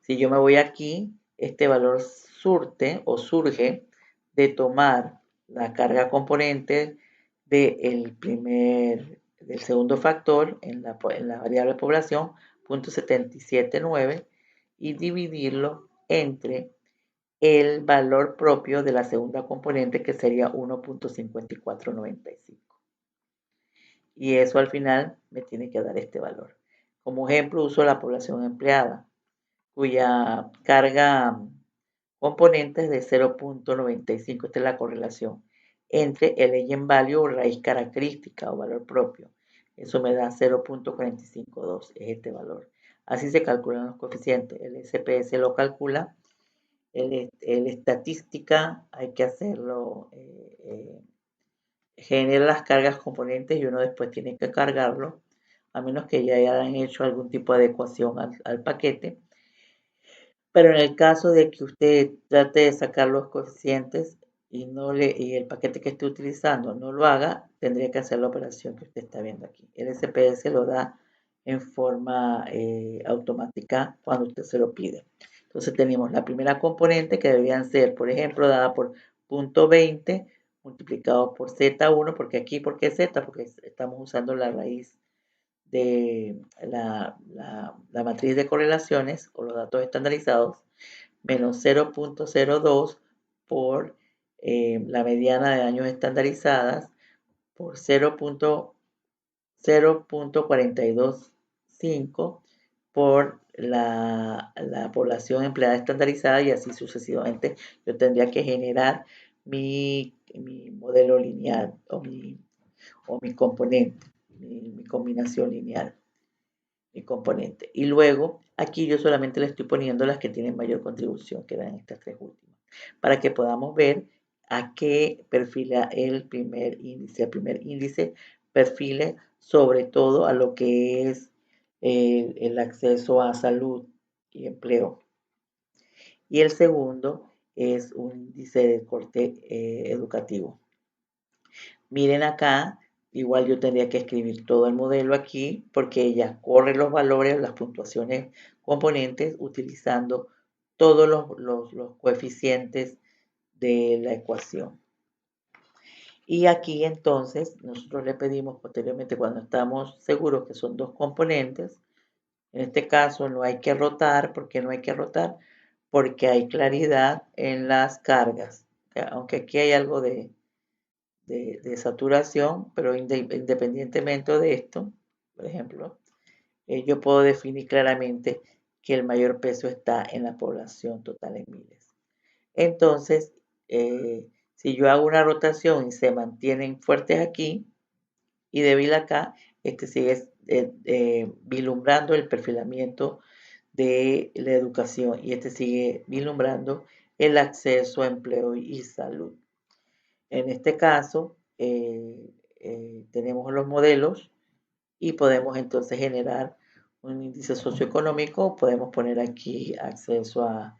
Si yo me voy aquí, este valor surge de tomar la carga componente del segundo factor en la variable población, 0.779, y dividirlo entre el valor propio de la segunda componente, que sería 1.5495. Y eso al final me tiene que dar este valor. Como ejemplo, uso la población empleada, cuya carga componente es de 0.95. Esta es la correlación entre el eigenvalue o raíz característica o valor propio. Eso me da 0.452, es este valor. Así se calculan los coeficientes. El SPS lo calcula. El estadística hay que hacerlo, genera las cargas componentes y uno después tiene que cargarlo, a menos que ya hayan hecho algún tipo de adecuación al paquete. Pero en el caso de que usted trate de sacar los coeficientes y el paquete que esté utilizando no lo haga, tendría que hacer la operación que usted está viendo aquí. El SPS lo da en forma automática cuando usted se lo pide. Entonces tenemos la primera componente que deberían ser, por ejemplo, dada por punto 20 multiplicado por Z1, porque aquí, ¿por qué Z? Porque estamos usando la raíz de la matriz de correlaciones o los datos estandarizados, menos 0.02 por la mediana de años estandarizadas por 0.425 por la población empleada estandarizada y así sucesivamente. Yo tendría que generar mi modelo lineal o mi componente, mi combinación lineal, mi componente. Y luego aquí yo solamente le estoy poniendo las que tienen mayor contribución, que eran estas tres últimas, para que podamos ver a qué perfila el primer índice. El primer índice perfila sobre todo a lo que es el acceso a salud y empleo. Y el segundo es un índice de corte educativo. Miren acá, igual yo tendría que escribir todo el modelo aquí porque ella corre los valores, las puntuaciones componentes utilizando todos los coeficientes de la ecuación. Y aquí entonces nosotros le pedimos posteriormente cuando estamos seguros que son dos componentes. En este caso no hay que rotar. ¿Por qué no hay que rotar? Porque hay claridad en las cargas. Aunque aquí hay algo de saturación, pero independientemente de esto, por ejemplo, yo puedo definir claramente que el mayor peso está en la población total en miles. Entonces, si yo hago una rotación y se mantienen fuertes aquí y débil acá, este sigue vislumbrando el perfilamiento de la educación y este sigue vislumbrando el acceso a empleo y salud. En este caso, tenemos los modelos y podemos entonces generar un índice socioeconómico. Podemos poner aquí acceso a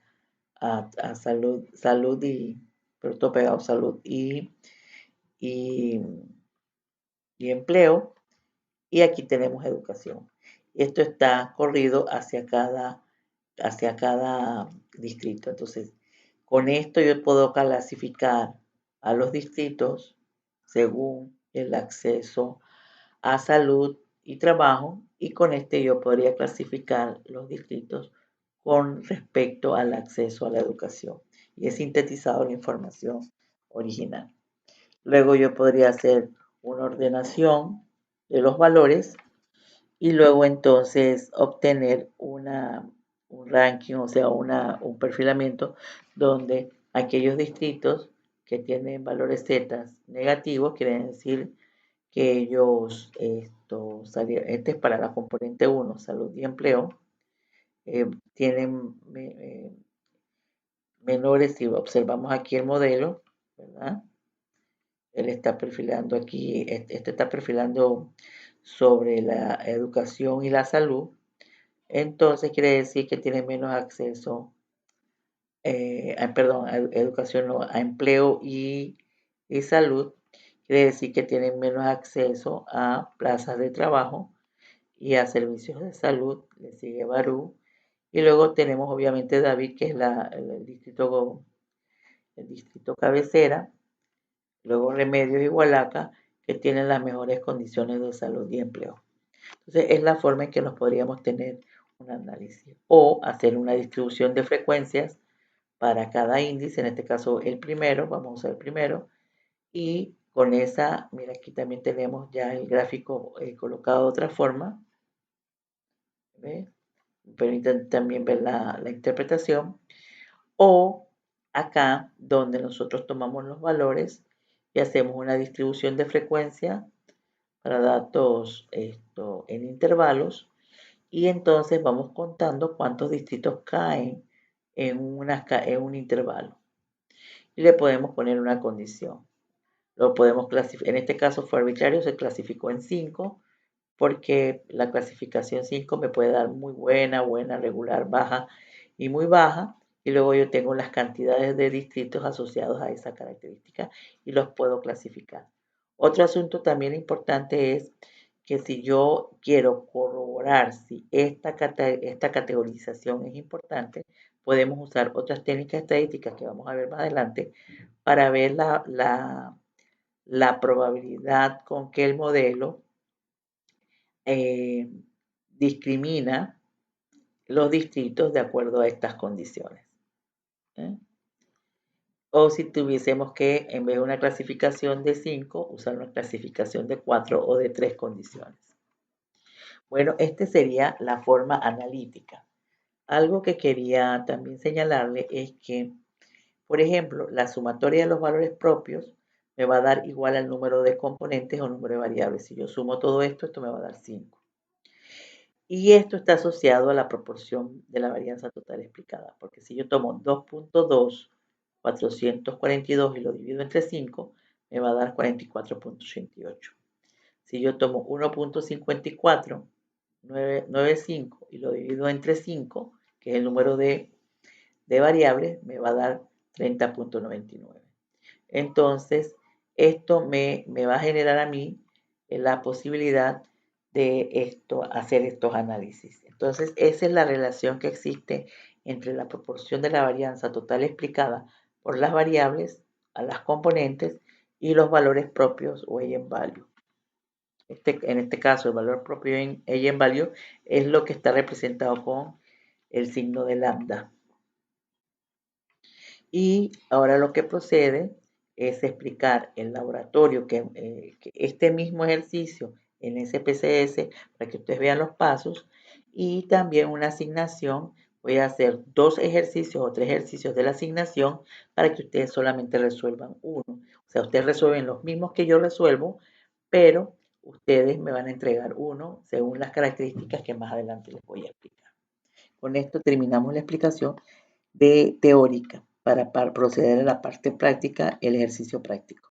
salud y, pero todo pegado, salud y, y empleo. Y aquí tenemos educación. Esto está corrido hacia cada distrito. Entonces, con esto yo puedo clasificar a los distritos según el acceso a salud y trabajo y con este yo podría clasificar los distritos con respecto al acceso a la educación y he sintetizado la información original. Luego yo podría hacer una ordenación de los valores y luego entonces obtener un ranking, o sea, un perfilamiento donde aquellos distritos que tienen valores Z negativos, quieren decir que ellos, este es para la componente 1, salud y empleo, tienen menores, si observamos aquí el modelo, ¿verdad? Él está perfilando aquí, este está perfilando sobre la educación y la salud, entonces quiere decir que tiene menos acceso, perdón, a educación, no, a empleo y salud, quiere decir que tienen menos acceso a plazas de trabajo y a servicios de salud, le sigue Barú, y luego tenemos obviamente David, que es el distrito cabecera, luego Remedios y Hualaca, que tienen las mejores condiciones de salud y empleo. Entonces, es la forma en que nos podríamos tener un análisis o hacer una distribución de frecuencias para cada índice, en este caso el primero, vamos a usar el primero, y con esa, mira, aquí también tenemos ya el gráfico colocado de otra forma, ¿ves? Pero también ver la interpretación, o acá donde nosotros tomamos los valores y hacemos una distribución de frecuencia para datos en intervalos y entonces vamos contando cuántos distritos caen en un intervalo y le podemos poner una condición. Lo podemos clasificar, en este caso fue arbitrario, se clasificó en 5 porque la clasificación 5 me puede dar muy buena, regular, baja y muy baja, y luego yo tengo las cantidades de distritos asociados a esa característica y los puedo clasificar. Otro asunto también importante es que si yo quiero corroborar si esta categorización es importante, podemos usar otras técnicas estadísticas que vamos a ver más adelante para ver la probabilidad con que el modelo eh, discrimina los distritos de acuerdo a estas condiciones. ¿Eh? O si tuviésemos que, en vez de una clasificación de 5, usar una clasificación de 4 o de 3 condiciones. Bueno, esta sería la forma analítica. Algo que quería también señalarle es que, por ejemplo, la sumatoria de los valores propios me va a dar igual al número de componentes o número de variables. Si yo sumo todo esto, esto me va a dar 5. Y esto está asociado a la proporción de la varianza total explicada, porque si yo tomo 2.2, 442 y lo divido entre 5, me va a dar 44.88. Si yo tomo 1.54, 995 y lo divido entre 5, que es el número de variables, me va a dar 30.99. Entonces, esto me va a generar a mí la posibilidad de hacer estos análisis. Entonces, esa es la relación que existe entre la proporción de la varianza total explicada por las variables a las componentes y los valores propios o eigenvalue. En este caso, el valor propio en eigenvalue es lo que está representado con el signo de lambda. Y ahora lo que procede es explicar en laboratorio que este mismo ejercicio en SPSS para que ustedes vean los pasos y también una asignación. Voy a hacer 2 ejercicios o 3 ejercicios de la asignación para que ustedes solamente resuelvan uno. O sea, ustedes resuelven los mismos que yo resuelvo, pero ustedes me van a entregar uno según las características que más adelante les voy a explicar. Con esto terminamos la explicación de teórica para proceder a la parte práctica, el ejercicio práctico.